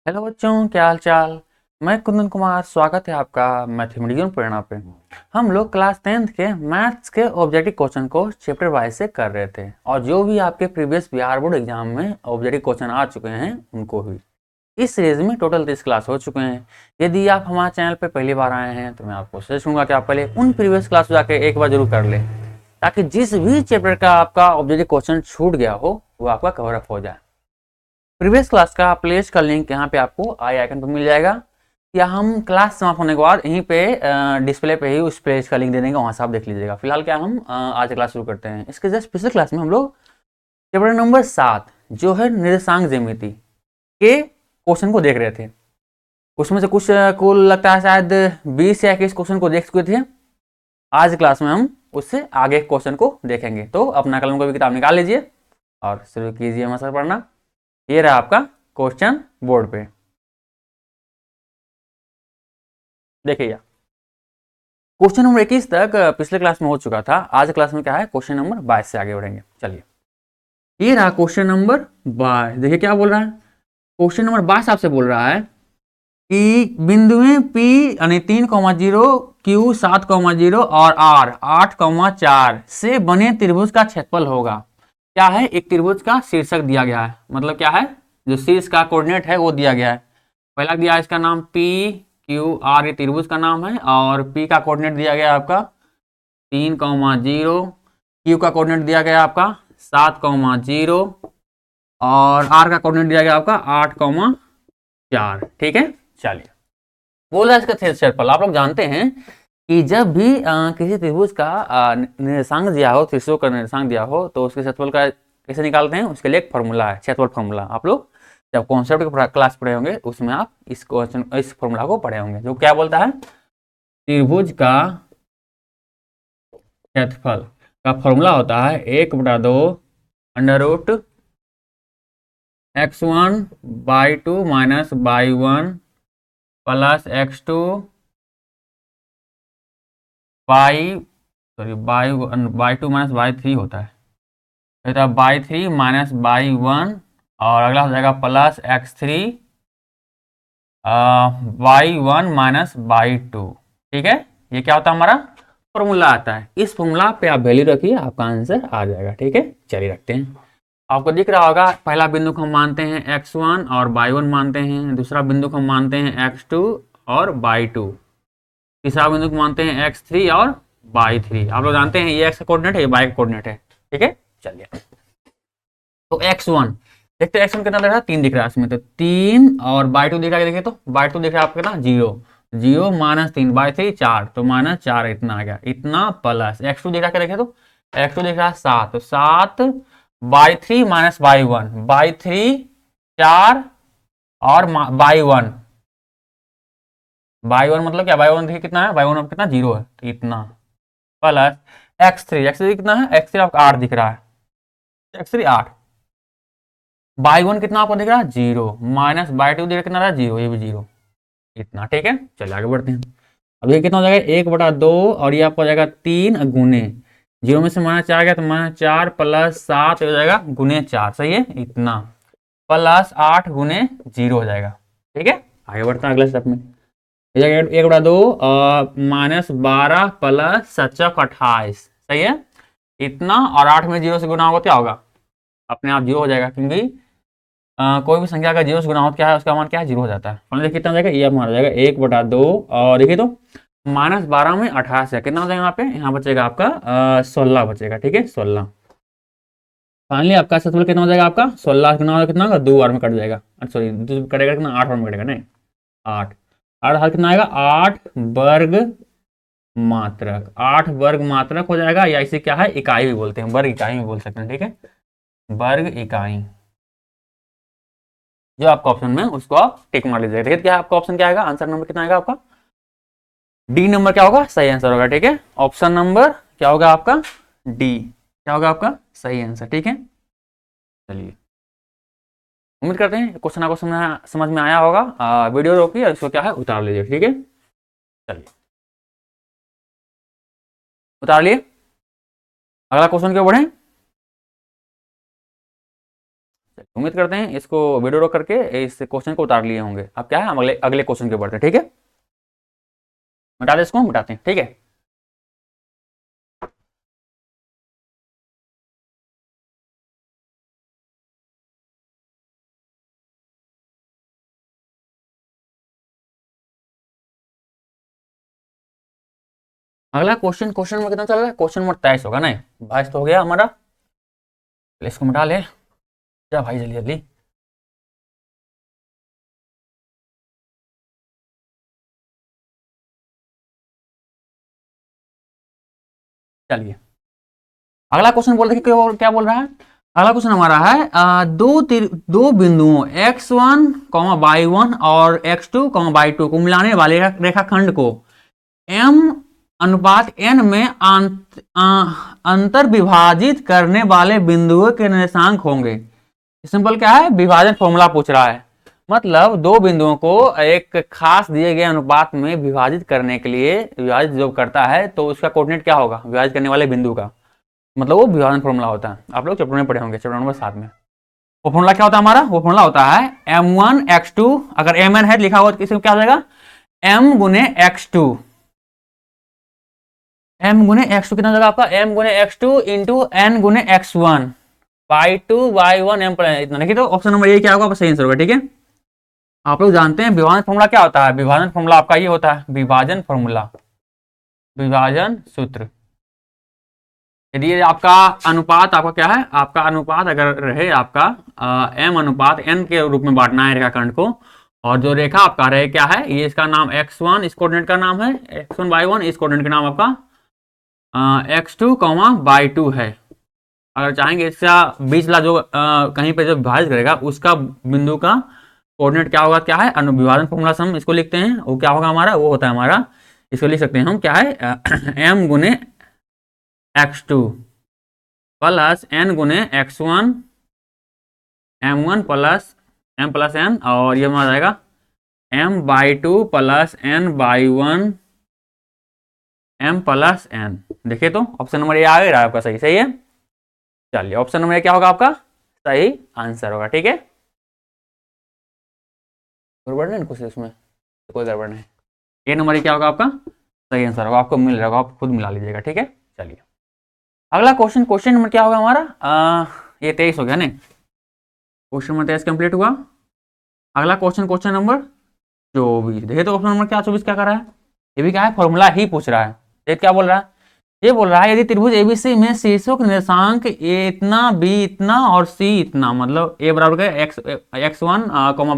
Hello बच्चों, क्या हाल चाल। मैं कुंदन कुमार, स्वागत है आपका मैथमेटिक्स प्रेरणा पे। हम लोग क्लास 10th के मैथ्स के ऑब्जेक्टिव क्वेश्चन को चैप्टर वाइज से कर रहे थे, और जो भी आपके प्रीवियस बिहार बोर्ड एग्जाम में ऑब्जेक्टिव क्वेश्चन आ चुके हैं उनको भी इस सीरीज में टोटल 30 क्लास हो चुके हैं। यदि आप हमारे चैनल पर पहली बार आए हैं तो मैं आपको सजेस्ट करूंगा कि आप पहले उन प्रीवियस क्लास को जाके एक बार जरूर कर लें, ताकि जिस भी चैप्टर का आपका ऑब्जेक्टिव क्वेश्चन छूट गया हो वो आपका कवर अप हो जाए। प्रीवियस क्लास का प्लेलिस्ट का लिंक यहाँ पे आपको आई आइकन पर मिल जाएगा, या हम क्लास समाप्त होने के बाद यहीं पे डिस्प्ले पे ही उस प्लेलिस्ट का लिंक दे देंगे, वहाँ से आप देख लीजिएगा। फिलहाल क्या हम आज क्लास शुरू करते हैं। इसके जस्ट पिछले क्लास में हम लोग चैप्टर नंबर 7 जो है निर्देशांक ज्यामिति के क्वेश्चन को देख रहे थे। उसमें से कुछ कुल लगता है शायद 20 या 21 क्वेश्चन को देख चुके थे। आज क्लास में हम उससे आगे क्वेश्चन को देखेंगे, तो अपना कलम को भी किताब निकाल लीजिए और शुरू कीजिए हमारे साथ पढ़ना। ये रहा आपका क्वेश्चन बोर्ड पे, देखिए। क्वेश्चन नंबर 21 तक पिछले क्लास में हो चुका था। आज क्लास में क्या है, क्वेश्चन नंबर 22 से आगे बढ़ेंगे। चलिए, ये रहा क्वेश्चन नंबर 22। देखिए क्या बोल रहा है। क्वेश्चन नंबर 22 आपसे बोल रहा है कि बिंदुएं P यानी 3,0, Q 7,0 और R 8,4 से बने त्रिभुज का क्षेत्रफल होगा। क्या है, एक त्रिभुज का शीर्षक दिया गया है, मतलब क्या है, जो शीर्ष का कोऑर्डिनेट है वो दिया गया है। पहला दिया है इसका नाम P Q R, ये त्रिभुज का नाम है, और P का कोऑर्डिनेट दिया गया है आपका 3,0, Q का कोऑर्डिनेट दिया गया है आपका 7,0 और R का कोऑर्डिनेट दिया गया आपका 8,4। ठीक है, चलिए। बोला इसका क्षेत्रफल। आप लोग जानते हैं कि जब भी किसी त्रिभुज का निर्देशांक दिया हो, त्रिभुज का निर्देशांक दिया हो, तो उसके क्षेत्रफल का कैसे निकालते हैं, उसके लिए एक फॉर्मूला है, क्षेत्रफल फॉर्मूला। आप लोग जब कॉन्सेप्ट की क्लास पढ़े होंगे उसमें आप इस क्वेश्चन इस फॉर्मूला को पढ़े होंगे, जो क्या बोलता है, त्रिभुज का क्षेत्रफल का फॉर्मूला होता है 1/2 under root x1/2 minus y1 plus x2 y2 minus y3 होता है। तो y3 माइनस y1, और अगला हो जाएगा plus x3 y1 minus y2। ठीक है, ये क्या होता है, हमारा फॉर्मूला आता है। इस फॉर्मूला पे आप वैल्यू रखिए, आपका आंसर आ जाएगा। ठीक है, चलिए रखते हैं। आपको दिख रहा होगा, पहला बिंदु को हम मानते हैं x1 और y1 मानते हैं, दूसरा बिंदु को हम मानते हैं x2 और y2, तीसरा बिंदु को मानते हैं x3 और y3। आप लोग जानते हैं ये x का कोऑर्डिनेट है, ये y का कोऑर्डिनेट है। ठीक है, चलिए। तो x1 देखते हैं, x1 कितना दिख रहा है, 3 दिख रहा है इसमें, तो 3, और y2 दिख रहा है, देखिए तो y2 दिख रहा है आपका कितना, 0 0 माइनस 3 y3 4, तो माइनस 4 इतना आ गया, इतना प्लस x2 दिख रहा है, देखे तो x2 दिख रहा है 7, तो 7 y3 माइनस y1 4 और y1 मतलब क्या, y1 देखिए कितना है, y1 कितना 0 है, तो इतना प्लस x3 कितना है, x3 आपका 8 दिख रहा है, x3 8, y1 कितना आपको दिख रहा है 0, माइनस y2 दिख रहा कितना रहा 0, ये भी 0, इतना। ठीक है, चलिए आगे बढ़ते हैं। अब ये कितना हो जाएगा, 1/2, और ये आपको हो जाएगा 3 गुने 0 में से माइनस 4 गया, तो माइनस 4 प्लस 7 हो जाएगा गुने 4, सही है, इतना प्लस 8 गुने 0 हो जाएगा। ठीक है, आगे बढ़ते हैं अगले स्टेप में। 1/2 माइनस 12 प्लस 7×28, सही है, इतना, और 8 में 0 से गुना होगा क्या होगा, अपने आप 0 हो जाएगा, क्योंकि कोई भी संख्या का 0 से गुना होता क्या है, उसका मान क्या है, 0 हो जाता है। देखिए कितना हो जाएगा, ये मान हो जाएगा 1/2, और देखिए तो माइनस 12 में 28 है, कितना हो जाएगा यहाँ पे, यहाँ बचेगा आपका 16 बचेगा। ठीक है, 16। फाइनली आपका क्षेत्रफल कितना हो जाएगा, आपका 16 कितना होगा, कितना होगा, 2 बार में कट जाएगा, सॉरी कटेगा कितना, 8 बार में कटेगा, नहीं 8 8 हाल कितना आएगा, 8 वर्ग मात्रक, 8 वर्ग मात्रक हो जाएगा, या इसे क्या है, इकाई भी बोलते हैं, वर्ग इकाई भी बोल सकते हैं। ठीक है, वर्ग इकाई, जो आपका ऑप्शन में उसको आप टिक मार लीजिएगा। ठीक है, क्या आपका ऑप्शन क्या आएगा, आंसर नंबर कितना आएगा आपका, डी नंबर क्या होगा, सही आंसर होगा। ठीक है, ऑप्शन नंबर क्या होगा आपका, डी, क्या होगा आपका सही आंसर। ठीक है, चलिए, उम्मीद करते हैं क्वेश्चन आपको समझ में आया होगा। वीडियो रोकिए और इसको क्या है, उतार लीजिए। ठीक है, चलिए उतार लिए, अगला क्वेश्चन क्यों बढ़े। उम्मीद करते हैं इसको वीडियो रोक करके इस क्वेश्चन को उतार लिए होंगे। अब क्या है, हम अगले अगले क्वेश्चन के बढ़ते हैं। ठीक है, मिटा दे, इसको हम मिटाते हैं। ठीक है, अगला क्वेश्चन, क्वेश्चन नंबर कितना चल रहा है? क्वेश्चन नंबर 23 होगा ना? 22 तो हो गया हमारा, इसको मिटा ले। क्या भाई, जल्दी जल्दी। चलिए, अगला क्वेश्चन बोल देखिए क्या बोल रहा है। अगला क्वेश्चन हमारा है दो बिंदुओं x1 y1 और x2 y2 को मिलाने वाले रेखाखंड को m अनुपात n में अंतर विभाजित करने वाले बिंदुओं के निर्देशांक होंगे। सिंपल क्या है, विभाजन फॉर्मूला पूछ रहा है। मतलब दो बिंदुओं को एक खास दिए गए अनुपात में विभाजित करने के लिए, विभाजित जो करता है तो उसका कोऑर्डिनेट क्या होगा, विभाजित करने वाले बिंदु का, मतलब वो विभाजन फॉर्मूला होता है। आप लोग चैप्टर में पढ़े होंगे, चैप्टर नंबर 7 में। वो फॉर्मूला क्या होता है हमारा? वो फॉर्मूला होता है m1 x2, अगर mn है लिखा हुआ तो किसी में क्या हो जाएगा, m गुने x2, m गुने x2 कितना जाएगा आपका, m गुने x2 इंटू n गुने x1 y2 y1 m plus इतना। देखिए तो ऑप्शन नंबर ये क्या होगा, सही आंसर होगा। ठीक है, आप लोग जानते हैं विभाजन फॉर्मूला क्या होता है? विभाजन फॉर्मूला आपका ये होता है, विभाजन फॉर्मूला, विभाजन सूत्र। यदि आपका अनुपात आपका क्या है, आपका अनुपात अगर रहे आपका m अनुपात n के रूप में बांटना है रेखाखंड को, और जो रेखा आपका रहे क्या है, ये इसका नाम x1 इस कोऑर्डिनेट का नाम है, x1 y1 इस कोऑर्डिनेट का नाम आपका x2 y2 है। अगर चाहेंगे इसका बीच वाला जो कहीं पे जो विभाजित करेगा उसका बिंदु का कोऑर्डिनेट क्या होगा, क्या है, विभाजन फॉर्मूला से हम इसको लिखते हैं, वो क्या होगा हमारा, वो होता है हमारा, इसको लिख सकते हैं हम क्या है, m गुने x2 प्लस n गुने x1 m1 plus m plus n, और ये हमारा जाएगा m by 2 plus n by 1 m plus n। देखिए तो ऑप्शन नंबर ये आ गया आपका, सही सही है। चलिए, ऑप्शन नंबर क्या होगा आपका, सही आंसर होगा। ठीक है, गड़बड़ नहीं कुछ इसमें, कोई गड़बड़ नहीं। ये नंबर क्या होगा आपका, सही आंसर होगा, आपको मिल रहा होगा, आप खुद मिला लीजिएगा। ठीक है, चलिए अगला क्वेश्चन, क्वेश्चन नंबर क्या होगा हमारा, ये 23 हो गया ना, क्वेश्चन नंबर 23 कंप्लीट हुआ। अगला क्वेश्चन, क्वेश्चन नंबर 24। देखिए तो ऑप्शन नंबर क्या 24 क्या कर रहा है, ये भी क्या है, फॉर्मूला ही पूछ रहा है। ये क्या बोल रहा है, ये बोल रहा है यदि त्रिभुज एबीसी में शीर्षों के निर्देशांक ए इतना, बी इतना और सी इतना, मतलब ए बराबर का x1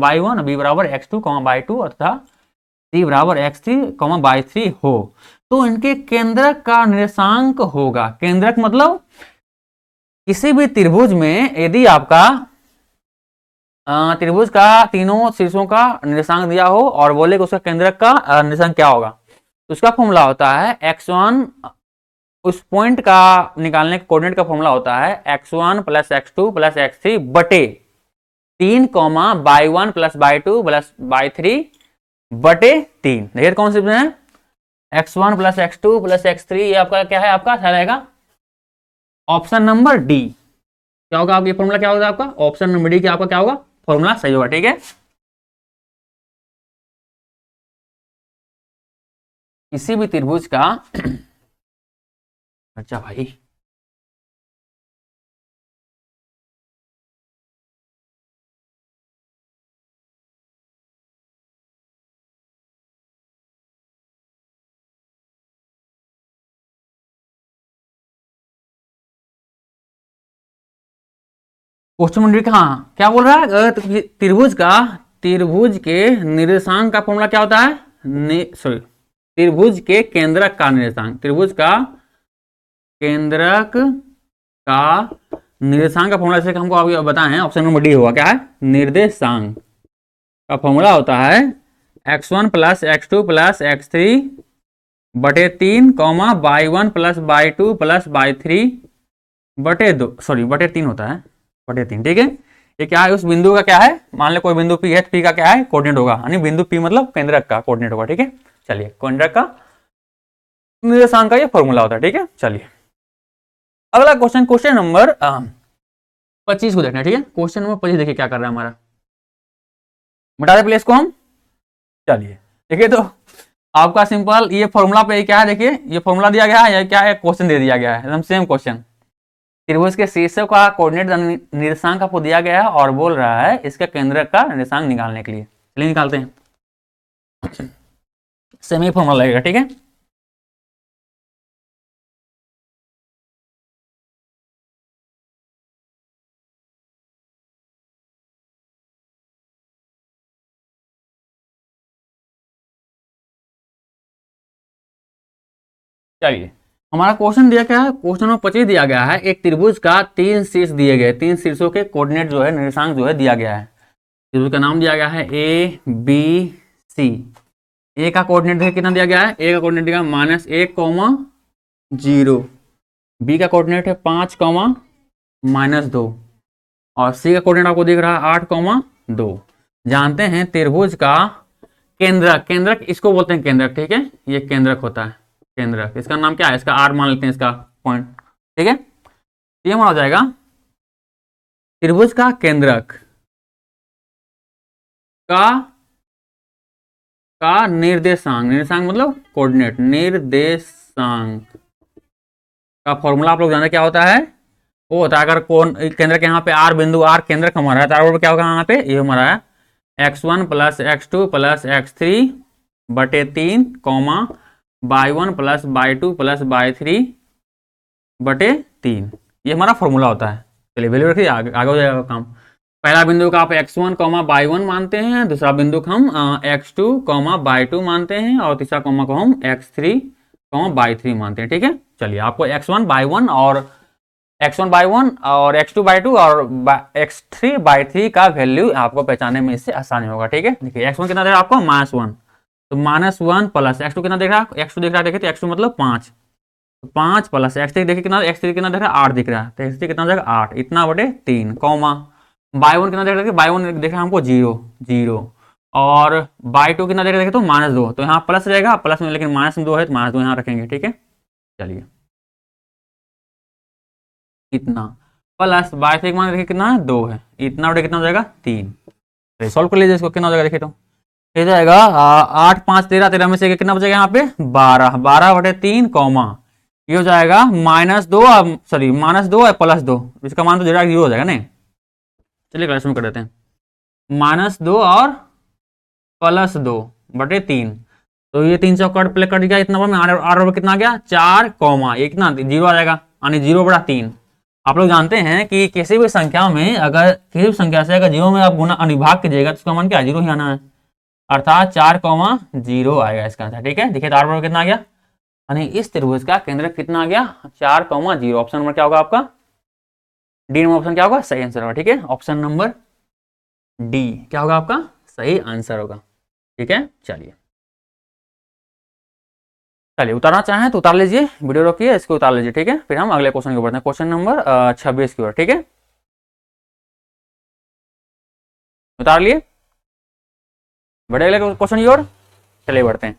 y1, बी बराबर x2 y2 तथा सी बराबर x3 y3 हो, तो इनके केंद्रक का निर्देशांक होगा। केंद्रक मतलब किसी भी त्रिभुज में यदि आपका त्रिभुज का तीनों शीर्षों का निर्देशांक दिया हो और बोले कि उसका केंद्रक का निर्देशांक क्या होगा, तो उसका फॉर्मूला होता है x1, उस पॉइंट का निकालने के कोऑर्डिनेट का फॉर्मूला होता है x1 plus x2 plus x3 बटे 3 y1 plus y2 plus y3 बटे 3। देखिए कौन सी है, x1 plus x2 plus x3, ये आपका क्या है, आपका रहेगा ऑप्शन नंबर डी। क्या होगा आपका फॉर्मूला, क्या होगा आपका ऑप्शन नंबर डी, क्या आपका क्या होगा फॉर्मूला, सही होगा। ठीक है, किसी भी त्रिभुज का अच्छा भाई, क्वेश्चन नंबर हाँ क्या बोल रहा है, त्रिभुज के निर्देशांक का फॉर्मूला क्या होता है, सॉरी त्रिभुज के केंद्रक का निर्देशांक, त्रिभुज का केंद्रक का निर्देशांक का फॉर्मूला जैसे हमको अभी बताएं, ऑप्शन नंबर डी होगा, क्या है, निर्देशांक का फॉर्मूला होता है x1 plus x2 plus x3 बटे 3 y1 plus y2 plus y3 बटे 2, सॉरी बटे 3 होता है, बटे 3। ठीक है, ये क्या है, उस बिंदु का क्या है, मान लो कोई बिंदु P है, P का क्या है कोऑर्डिनेट होगा, यानी बिंदु P मतलब केंद्रक का कोऑर्डिनेट होगा। ठीक है, चलिए केंद्रक का निर्देशांक का ये फॉर्मूला होता है। ठीक है, चलिए अगला क्वेश्चन, क्वेश्चन नंबर 25 को देखना है, ठीक है। क्वेश्चन नंबर 25 देखिए क्या कर रहा है हमारा, बता दे प्लेस को हम। चलिए देखिए, तो आपका सिंपल ये फॉर्मूला पे क्या है, देखिए ये फॉर्मूला दिया गया है या क्या है, क्वेश्चन दे दिया गया है, एकदम सेम क्वेश्चन। त्रिभुज के शीर्षों का कोऑर्डिनेट निर्देशांक आपको दिया गया है और बोल रहा है इसके केंद्र का निर्देशांक निकालने के लिए। चलिए निकालते हैं, सेम ही फॉर्मूला लगेगा, ठीक है। चलिए हमारा क्वेश्चन दिया क्या है, क्वेश्चन नंबर 25 दिया गया है, एक त्रिभुज का 3 शीर्ष दिए गए, 3 शीर्षों के कोऑर्डिनेट जो है निर्देशांक जो है दिया गया है। त्रिभुज का नाम दिया गया है ए बी सी। ए का कोऑर्डिनेट देखिए कितना दिया गया है, ए का कोऑर्डिनेट दिया -1, 0। बी का कोऑर्डिनेट है 5, -2 और सी का कोऑर्डिनेट आपको दिख रहा है 8, 2। जानते हैं त्रिभुज का केंद्रक, केंद्रक इसको बोलते हैं केंद्रक, ठीक है, ये केंद्रक होता है केंद्रक। इसका नाम क्या है, इसका आर मान लेते हैं, इसका पॉइंट, ठीक है। ये मान हो जाएगा त्रिभुज का केंद्रक का निर्देशांक, निर्देशांक मतलब कोऑर्डिनेट, निर्देशांक का फॉर्मूला आप लोग जानते क्या होता है, वो होता है अगर कौन केंद्र के यहाँ पे आर बिंदु, आर केंद्र हमारा है, तो क्या होगा यहाँ पे, ये हमारा है x1 + x2 + x3 बटे 3, y1 + y2 + y3 बटे 3, ये हमारा फॉर्मूला होता है। चलिए वैल्यू रखिए, आगे हो जाएगा काम। पहला बिंदु का आप x1, y1 मानते हैं, दूसरा बिंदु को हम x2, y2 मानते हैं और तीसरा कॉमा को हम x3, y3 मानते हैं, ठीक है। चलिए आपको x1 y1 और x2 y2 और x3 y3 का वैल्यू आपको पहचानने में इससे आसानी होगा, ठीक है। देखिए x1 कितना दे रहा है आपको, -1, तो -1 प्लस x2 कितना देख रहा है, x2 देख रहा है, देखिए तो x2 मतलब 5, 5 प्लस x3 देखिए कितना, x3 कितना देख रहा है 8 दिख रहा है, तो x3 कितना देगा 8, इतना बटे 3, y1 कितना देख रहा है, y1 देख रहा है हमको 0, 0 और y2 कितना देख रहा है तो -2, तो यहाँ प्लस रहेगा प्लस में, लेकिन -2 है तो -2 यहाँ रखेंगे, ठीक है। चलिए इतना प्लस y3 मान देखिए कितना है 2 है, इतना बटे कितना हो जाएगा 3। तो सॉल्व कर लीजिए इसको, कितना हो जाएगा देखिए, तो ये जाएगा 8, 5, 13, 13 में से कितना बचेगा यहाँ पे 12, 12 बटे 3, ये हो जाएगा -2, सॉरी -2 और +2, इसका मान तो 0 हो जाएगा नहीं। चलिए क्लास में कर देते हैं, -2 और +2 बटे 3, तो ये 3 कट प्ले कट गया, इतना आर कितना आ गया 4, ये कितना 0 आ जाएगा, यानी 0/3। आप लोग जानते हैं कि किसी भी संख्या में अगर किसी भी संख्या से अगर 0 में आप गुना अनुभाग कीजिएगा तो उसका मान क्या 0 ही आना है, अर्थात 4, 0 आएगा इसका आंसर, ठीक है। देखिए तो आर कितना आ गया, यानी इस त्रिभुज का केंद्र कितना आ गया 4, 0। ऑप्शन नंबर क्या होगा आपका, डी नंबर ऑप्शन क्या होगा, सही आंसर होगा, ठीक है। ऑप्शन नंबर डी क्या होगा आपका सही आंसर होगा, ठीक है। चलिए चलिए उतारना चाहें तो उतार लीजिए, वीडियो रोकिए, इसको उतार लीजिए, ठीक है। फिर हम अगले क्वेश्चन की ओर बढ़ते हैं, क्वेश्चन नंबर 26 की ओर, ठीक है। उतार लिए, बढ़े अगले क्वेश्चन की ओर, चलिए बढ़ते हैं।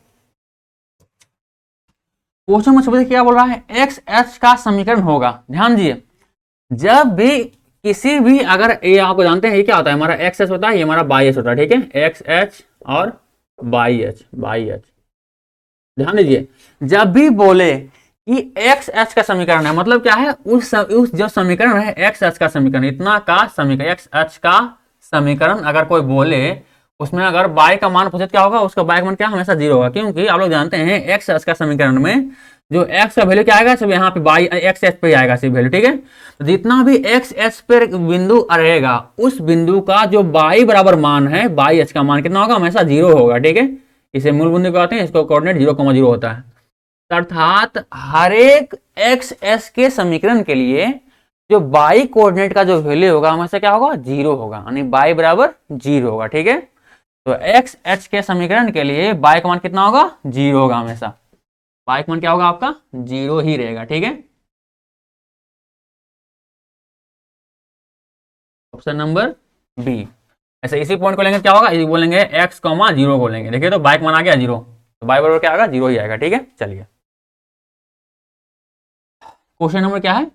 क्वेश्चन नंबर 26 क्या बोल रहा है, एक्स एच का समीकरण होगा, ध्यान दीजिए, जब भी किसी भी अगर ये आपको जानते हैं ये क्या होता है, हमारा एक्स एच होता है, ये हमारा वाई एच होता है, ठीक है, एक्स एच और वाई एच, वाई एच। ध्यान दीजिए, जब भी बोले कि एक्स एच का समीकरण है, मतलब क्या है, उस जो समीकरण है एक्स एच का समीकरण, इतना का समीकरण, एक्स एच का समीकरण अगर कोई बोले, उसमें अगर बाई का मान पूछे क्या होगा, उसका बाई का मान क्या हमेशा 0 होगा, क्योंकि आप लोग जानते हैं एक्स एच का समीकरण में जो एक्स का वैल्यू क्या आएगा, सब यहाँ पे बाई एक्स एच पे आएगा सिर्फ वैल्यू, ठीक है। तो जितना भी एक्स एच पे बिंदु रहेगा, उस बिंदु का जो बाई बराबर मान है, बाई एच का मान कितना होगा, हमेशा 0 होगा, ठीक है। इसे मूल बिंदु कहते हैं, इसको कोऑर्डिनेट 0, 0 होता है, अर्थात हर एक एक्स एस के समीकरण के लिए जो बाई कोऑर्डिनेट का जो वैल्यू होगा हमेशा क्या होगा 0 होगा, यानी बाई बराबर 0 होगा, ठीक है। तो एक्स एच के समीकरण के लिए बाई का मान कितना होगा 0 होगा, हमेशा बाई का मान क्या होगा आपका 0 ही रहेगा, ठीक है। Option number B. ऐसे इसी पॉइंट को लेंगे क्या होगा, इसी बोलेंगे x, 0 को लेंगे, देखिए तो बाई का मान आ गया 0, तो बाई बराबर क्या आएगा 0 ही आएगा, ठीक है। चलिए क्वेश्चन नंबर क्या है,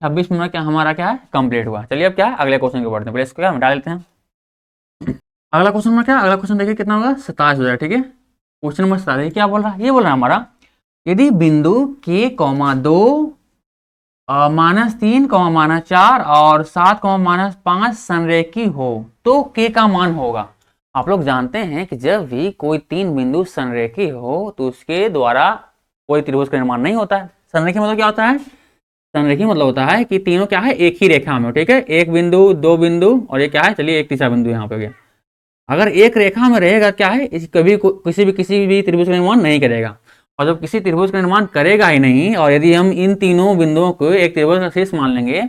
26 मिनट क्या हमारा क्या है कंप्लीट हुआ। चलिए अब क्या है अगले क्वेश्चन को बढ़ते हैं, पहले इसको क्या मिटा लेते हैं। अगला क्वेश्चन में क्या, अगला क्वेश्चन देखिए कितना होगा 27 हो जाएगा। ठीक है, क्वेश्चन नंबर 27 क्या बोल रहा है, ये बोल रहा है हमारा यदि बिंदु k, 2 -3, -4 और 7, -5 संरेखी हो तो k का मान होगा। आप लोग जानते हैं कि जब भी कोई तीन बिंदु संरेखी हो तो उसके द्वारा कोई त्रिभुज का निर्माण नहीं होता है। संरेखी मतलब क्या होता है, संरेखी मतलब होता है कि तीनों क्या है एक ही रेखा में, ठीक है, एक बिंदु, दो बिंदु और ये क्या है, चलिए एक तीसरा बिंदु यहाँ पे हो गया। अगर एक रेखा में रहेगा क्या है, कभी किसी भी त्रिभुज का निर्माण नहीं करेगा। और जब किसी त्रिभुज का निर्माण करेगा ही नहीं, और यदि हम इन तीनों बिंदुओं को एक त्रिभुज का शीर्ष मान लेंगे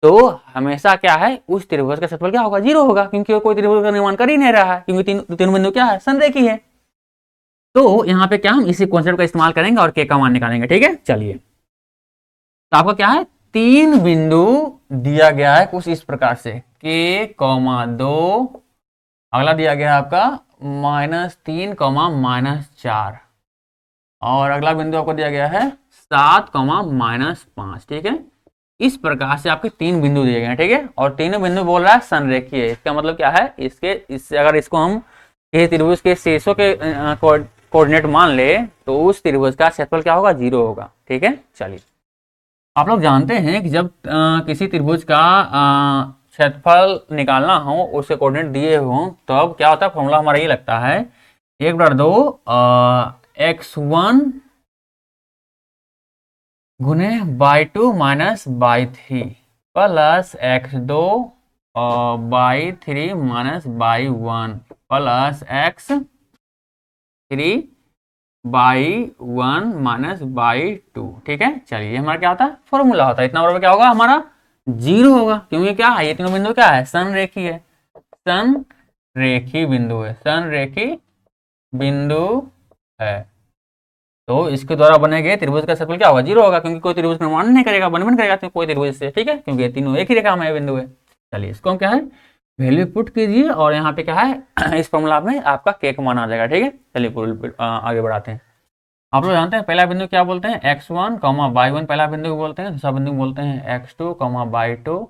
तो हमेशा क्या है उस त्रिभुज का क्षेत्रफल क्या होगा, 0 होगा, क्योंकि वो कोई त्रिभुज का निर्माण कर ही नहीं रहा है, क्योंकि तीनों बिंदु क्या है संरेखी है। तो यहाँ पे क्या हम इसी कॉन्सेप्ट का इस्तेमाल करेंगे और के का मान निकालेंगे। ठीक है, चलिए तो आपका क्या है, तीन बिंदु दिया गया है कुछ इस प्रकार से k, 2, अगला दिया गया है आपका -3, -4 और अगला बिंदु आपको दिया गया है 7, -5। ठीक है, इस प्रकार से आपके तीन बिंदु दिए गए हैं। ठीक है, और तीनों बिंदु बोल रहा है संरेखीय है। इसका मतलब क्या है, इससे अगर इसको हम ये त्रिभुज के शीर्षों के कोऑर्डिनेट मान ले तो उस त्रिभुज का क्षेत्रफल क्या होगा, 0 होगा। ठीक है, चलिए आप लोग जानते हैं कि जब किसी त्रिभुज का क्षेत्रफल निकालना हो, उसके कोऑर्डिनेट दिए हों, तब क्या होता है, फॉर्मूला हमारा ये लगता है 1/2 x1 गुने y2 minus y3 plus x2 y3 minus y1 plus x3 y1 minus y2। ठीक है, चलिए ये हमारा क्या होता है, फॉर्मूला होता है। इतना बराबर क्या होगा हमारा 0 होगा, क्योंकि क्या है ये तीनों बिंदु क्या है संरेखी है, संरेखी बिंदु है, संरेखी बिंदु है। तो इसके द्वारा बने गए त्रिभुज का क्षेत्रफल क्या होगा, 0 होगा, क्योंकि कोई त्रिभुज निर्माण नहीं करेगा, बन करेगा तो कोई त्रिभुज से। ठीक है, क्योंकि ये तीनों एक ही रेखा में बिंदु है। चलिए इसको हम क्या है वैल्यू पुट कीजिए और यहाँ पे क्या है इस फॉर्मूला में आपका के का मान आ जाएगा। ठीक है, चलिए आगे बढ़ाते हैं। आप लोग जानते हैं पहला बिंदु क्या बोलते हैं, x1, y1 पहला बिंदु को बोलते हैं, दूसरा बिंदु बोलते हैं x2, y2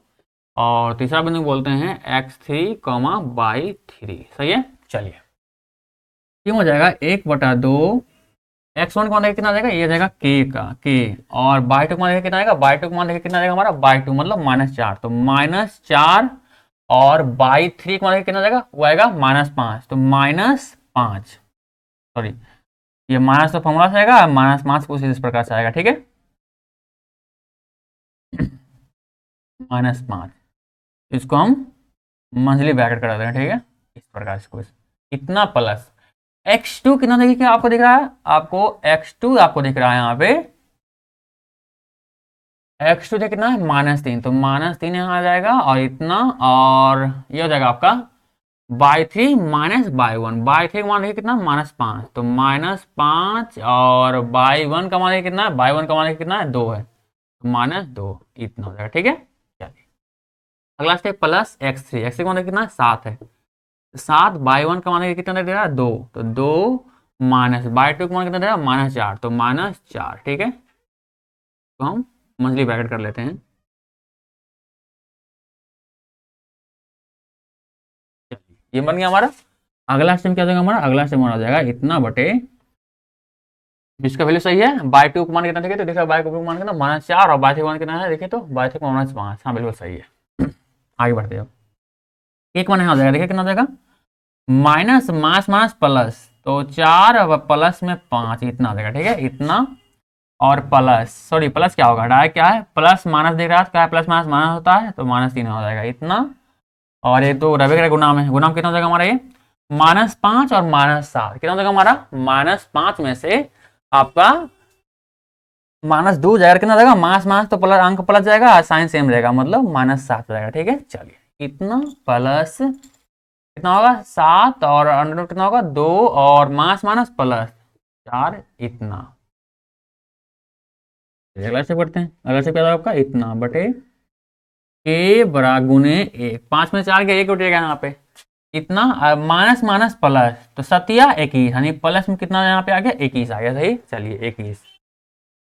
और तीसरा बिंदु बोलते हैं x3, y3। सही है, चलिए क्यों हो जाएगा 1/2 x1 का मान देखिए कितना आ जाएगा, ये जाएगा k का k, और y2 का मान देखिए कितना आएगा, y2 का मान देखिए कितना आएगा हमारा y2 मतलब -4, तो -4 और y3 का मान देखिए कितना जाएगा, वो आएगा -5, तो -5 सॉरी ये माइनस तो फॉर्मूला से आएगा, -5 कुछ इस प्रकार से आएगा। ठीक है, -5 इसको हम मंथली ब्रैकेट करा देंगे। ठीक है, इस प्रकार से कुछ इतना प्लस x2 कितना देखिए क्या आपको दिख रहा है, आपको x2 आपको दिख रहा है यहाँ पे x2 देखिए कितना है -3, तो -3 यहाँ आ जाएगा और इतना, और ये हो जाएगा आपका y3 माइनस y1, y3 का मान देखिए कितना -5, तो -5 और y1 का मान देखिए कितना है, y1 का मान देखिए कितना है 2 है, तो -2 इतना हो जाएगा। ठीक है, चलिए अगला स्टेप प्लस x3 का मान देखिए कितना है 7 है, 7 y1 का मान देखिए कितना दे रहा है 2, तो 2 माइनस y2 का मान कितना दे रहा है -4, तो -4। ठीक है, तो हम मंथली ब्रैकेट कर लेते हैं। ये बन गया हमारा। अगला स्टेप क्या हो जाएगा हमारा, अगला स्टेप आ जाएगा इतना बटे इसका वैल्यू सही है, y2 का मान कितना देखिए, तो देखिए y2 का मान कितना -4 और y3 का मान कितना है देखिए, तो y3 का मान -5। हाँ बिल्कुल सही है। आगे बढ़ते हैं अब एक मान यहाँ आ जाएगा, देखिए कितना हो जाएगा माइनस मास प्लस, तो 4 और प्लस में 5 इतना आ जाएगा। ठीक है, इतना और प्लस सॉरी प्लस क्या होगा डायरेक्ट क्या है प्लस माइनस दिख रहा है, क्या है प्लस माइनस माइनस होता है, तो -3 हो जाएगा इतना, और ये तो रवि का गुणाम है, गुणाम कितना हो जाएगा हमारा ये -5 और -7 कितना हो जाएगा हमारा -5 में से आपका -2 जाएगा, कितना हो जाएगा मास तो प्लस अंक प्लस जाएगा, साइन सेम रहेगा मतलब -7 हो जाएगा। ठीक है, चलिए इतना प्लस कितना होगा 7 और अंडर कितना होगा 2 और मास माइनस प्लस 4 इतना। अगला से बढ़ते हैं, अगला से क्या होगा आपका इतना बटे a बड़ा गुने 1, 5 में 4 गया 1 उठेगा यहाँ पे इतना, माइनस माइनस प्लस तो 21 यानी प्लस में कितना यहाँ पे आ गया 21 आ गया। सही, चलिए 21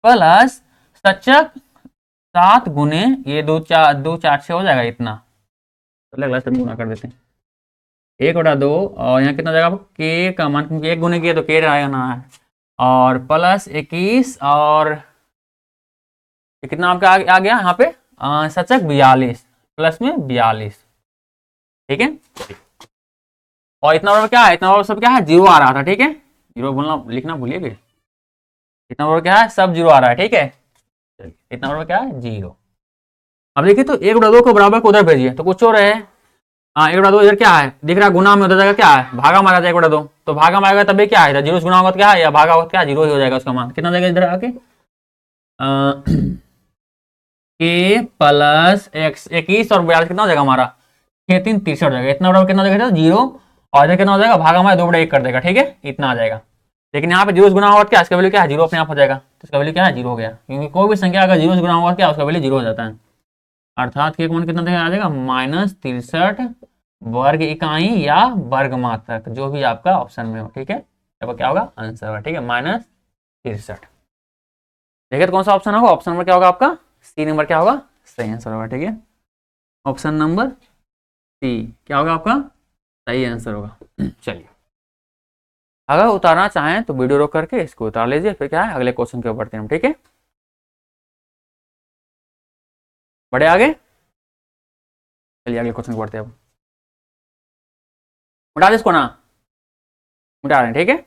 प्लस सचक 7 गुने ये 2 4 6 हो जाएगा इतना, तो अगला स्टेप गुना कर देते हैं 1/2 और यहाँ कितना जाएगा के का मान, क्योंकि 1 गुने किए तो के आएगा ना है, और प्लस 21 और ये कितना आपका आ गया यहाँ पे सचक 42 प्लस में 42, ठीक है। और इतना बराबर क्या है, इतना बराबर सब क्या है 0 आ रहा था, ठीक है, 0 बोलना लिखना भूलिए भी, इतना बराबर क्या है सब 0 आ रहा है, ठीक है। इतना बराबर क्या है 0। अब देखिए तो 1/2 को बराबर को उधर भेजिए तो कुछ हो रहे हैं, 1/2 इधर क्या है दिख रहा है, गुना में उधर जाएगा क्या है भागा मारा जाएगा 1/2, तो भागा मारेगा तभी क्या है 0 से गुना होगा तो क्या है, या भागा होगा क्या 0 ही हो जाएगा, उसका मान कितना जाएगा इधर आके के प्लस एक्स 21 और 42 कितना हो जाएगा हमारा 6 3 63 हो जाएगा, इतना बराबर कितना हो जाएगा 0, और इधर कितना हो जाएगा भागा हमारा 2/1 कर देगा, ठीक है, इतना आ जाएगा। लेकिन यहाँ पे 0 से गुना होगा क्या, इसका वैल्यू क्या है 0 अपने आप हो जाएगा, तो इसका वैल्यू क्या है 0 हो गया, क्योंकि कोई भी संख्या अगर 0 से गुना होगा क्या उसका वैल्यू 0 हो जाता है, अर्थात के मान कितना आ जाएगा -63 वर्ग इकाई या वर्ग मात्रक, जो भी आपका ऑप्शन में हो, ठीक है, अब क्या होगा आंसर होगा, ठीक है, -63। देखिए तो कौन सा ऑप्शन होगा, ऑप्शन नंबर क्या होगा आपका सी नंबर क्या होगा सही आंसर होगा, ठीक है, ऑप्शन नंबर सी क्या होगा आपका सही आंसर होगा। चलिए अगर उतारना चाहें तो वीडियो रोक करके इसको उतार लीजिए, फिर क्या है अगले क्वेश्चन के ऊपर बढ़ते हैं हम, ठीक है, बढ़े आगे, चलिए अगले क्वेश्चन को बढ़ते हैं अब, उठा दे इसको ना, उठा रहे हैं, ठीक है।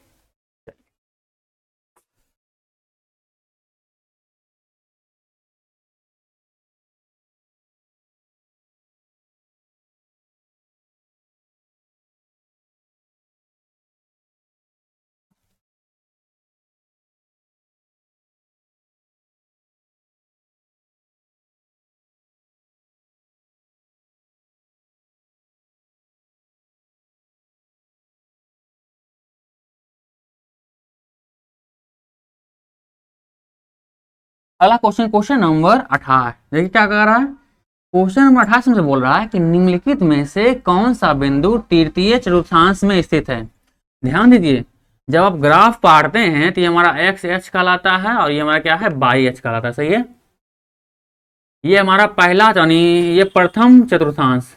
अगला क्वेश्चन, क्वेश्चन नंबर 28, देखिए क्या कर रहा है, क्वेश्चन नंबर 28 में से बोल रहा है कि निम्नलिखित में से कौन सा बिंदु तृतीय चतुर्थांश में स्थित है। ध्यान दीजिए जब आप ग्राफ पाड़ते हैं तो ये हमारा एक्स एच कहलाता है और ये हमारा क्या है वाई एच कहलाता है, सही है, ये हमारा पहला यानी ये प्रथम चतुर्थांश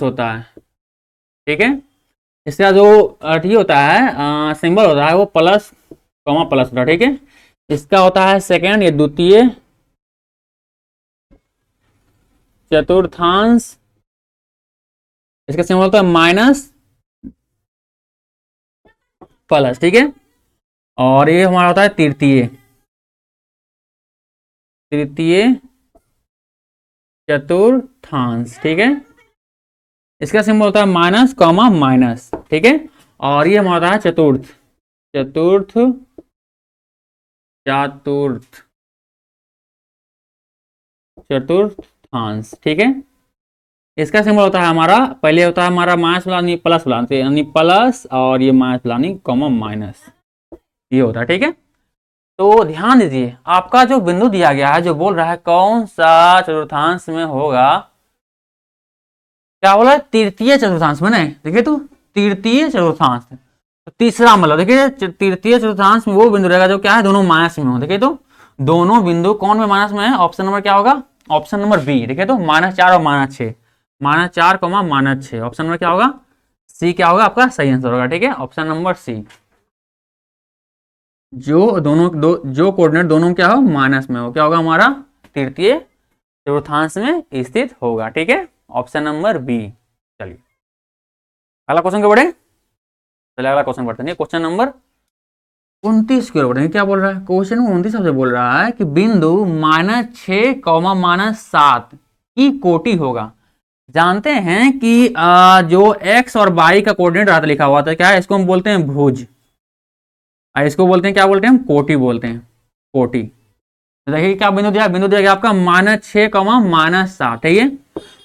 होता है, ठीक है। इसका जो अर्थ ये होता है सिंबल होता है वो प्लस कॉमा प्लस होता है, ठीक है। इसका होता है सेकेंड, ये द्वितीय चतुर्थांश, इसका सिंबल होता है माइनस प्लस, ठीक है, और ये हमारा होता है तृतीय चतुर्थांश, ठीक है, इसका सिंबल होता है माइनस कॉमा माइनस, ठीक है, और ये हमारा होता है चतुर्थांश, ठीक है। इसका सिंबल होता है हमारा पहले होता है हमारा माइनस वाला प्लस वाला, यानी प्लस और ये माइनस वाला कॉमा माइनस, ये होता है, ठीक है। तो ध्यान दीजिए आपका जो बिंदु दिया गया है जो बोल रहा है कौन सा चतुर्थांश में होगा, क्या बोला है तृतीय चतुर्थांश में, नहीं देखिए तो तृतीय चतुर्थांश, तो तीसरा मतलब देखिए तृतीय चतुर्थांश में वो बिंदु रहेगा जो क्या है दोनों माइनस में हो, देखिए तो दोनों बिंदु कौन में माइनस में है, ऑप्शन नंबर क्या होगा ऑप्शन नंबर बी, देखिए तो -4 और -6, -4 -6, ऑप्शन नंबर क्या होगा सी क्या होगा आपका सही आंसर होगा, ठीक है, ऑप्शन नंबर सी, जो जो कोऑर्डिनेट दोनों क्या हो माइनस में हो, क्या होगा हमारा तृतीय चतुर्थांश में स्थित होगा, ठीक है, ऑप्शन नंबर बी। चलिए अगला क्वेश्चन के बढ़े, चलिए अगला क्वेश्चन बढ़ते हैं, क्वेश्चन नंबर 29 की ओर बढ़ेंगे, क्या बोल रहा है क्वेश्चन नंबर 29 सबसे बोल रहा है कि बिंदु -6 -7 की कोटि होगा। जानते हैं कि जो x और y का कोऑर्डिनेट रहता लिखा हुआ था क्या है, इसको हम बोलते हैं भुज, इसको बोलते हैं क्या बोलते हैं हम कोटि बोलते हैं, कोटि। तो देखिए क्या बिंदु दिया गया आपका -6 -7, ठीक है।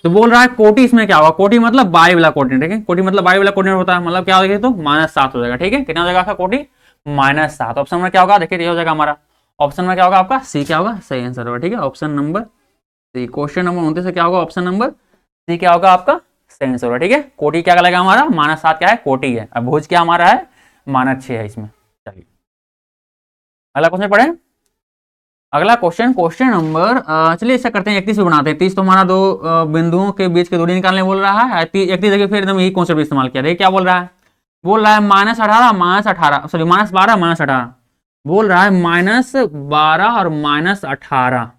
तो बोल रहा है कोटि इसमें क्या होगा, कोटि मतलब बाई वाला कोऑर्डिनेट, ठीक है, कोटि मतलब बाई वाला कोऑर्डिनेट होता है, मतलब क्या हो जाएगा तो -7 हो जाएगा, ठीक है, कितना हो जाएगा आपका कोटि -7, ऑप्शन में क्या होगा देखिए ये हो जाएगा हमारा, ऑप्शन में क्या होगा आपका सी क्या होगा सही आंसर होगा, ठीक है, option number C, question number 29 से क्या होगा ऑप्शन नंबर सी क्या होगा आपका सही आंसर होगा, ठीक है। कोटि क्या लगेगा हमारा -7 क्या है कोटि है, अब भुज क्या हमारा है -6 है इसमें। चलिए अगला क्वेश्चन पढ़े, अगला क्वेश्चन, क्वेश्चन नंबर चलिए ऐसा करते हैं 31 पे बनाते हैं। 30 तो हमारा दो बिंदुओं के बीच की दूरी निकालने बोल रहा है। 31 देखिए फिर एकदम यही कॉन्सेप्ट इस्तेमाल किया। देखिए क्या बोल रहा है, बोल रहा है -18 सॉरी -12 -18, बोल रहा है -12 और -18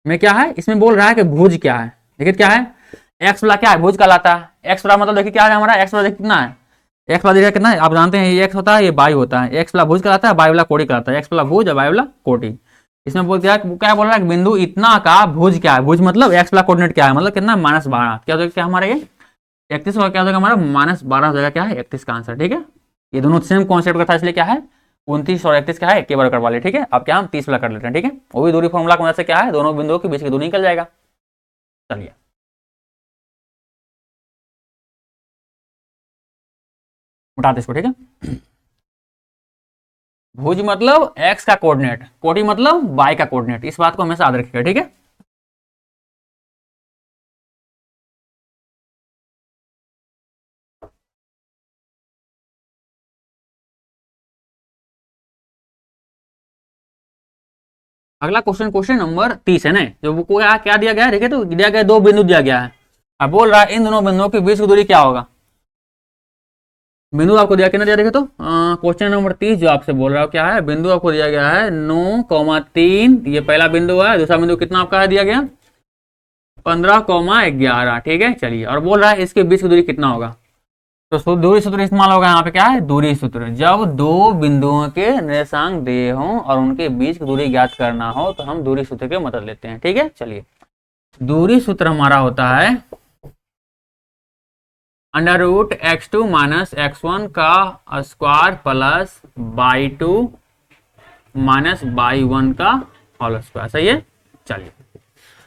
में क्या है, इसमें बोल रहा है कि भुज क्या है। देखिए क्या है, एक्स वाला क्या है, भुज कहलाता है। एक्स वाला मतलब देखिए क्या है हमारा, एक्स वाला देखिए कितना है, एक्स वाला देखिए कितना है, आप जानते हैं ये एक्स होता है ये वाई होता है। एक्स वाला भुज कहलाता है, वाई वाला कोटि कहलाता है। एक्स वाला भुज और वाई वाला कोटि। इसमें बोल क्या क्या बोल रहा है, बिंदु इतना का भुज क्या है। भुज मतलब एक्स वाला कोऑर्डिनेट क्या है, मतलब कितना -12। क्या हो जाएगा, क्या हमारा ये 31 और क्या हो जाएगा हमारा -12 हो जाएगा, क्या है 31 का आंसर। ठीक है, ये दोनों सेम कॉन्सेप्ट का था, इसलिए क्या है 29 और 31 क्या है एक बराबर वाले। ठीक है, अब क्या हम 30 वाला कर लेते हैं। ठीक है, वो भी दूरी फॉर्मूला की मदद से क्या है, दोनों बिंदुओं के बीच की दूरी निकल जाएगा। चलिए उठाते इसको। ठीक है, भुज मतलब एक्स का कोऑर्डिनेट, कोटि मतलब वाई का कोऑर्डिनेट, इस बात को हमेशा याद रखिएगा। ठीक है, अगला क्वेश्चन, क्वेश्चन नंबर 30 है ना, जो वो क्या क्या दिया गया है, देखिए तो दिया गया दो बिंदु दिया गया है। अब बोल रहा है इन दोनों बिंदुओं के बीच की दूरी क्या होगा। बिंदु आपको दिया कितना दिया, देखे तो क्वेश्चन नंबर 30 जो आपसे बोल रहा हूँ क्या है, बिंदु आपको दिया गया है 9,3, ये पहला बिंदु है। दूसरा बिंदु कितना आपका है दिया गया 15,11। ठीक है, चलिए, और बोल रहा है इसके बीच की दूरी कितना होगा। तो दूरी सूत्र इस्तेमाल होगा यहाँ पे, क्या है दूरी सूत्र। जब दो बिंदुओं के निर्देशांक दिए हों और उनके बीच की दूरी ज्ञात करना हो तो हम दूरी सूत्र के मदद लेते हैं। ठीक है, चलिए, दूरी सूत्र हमारा होता है √x2 - x1 का स्क्वायर प्लस y2 -y1 का होल स्क्वायर। सही है, चलिए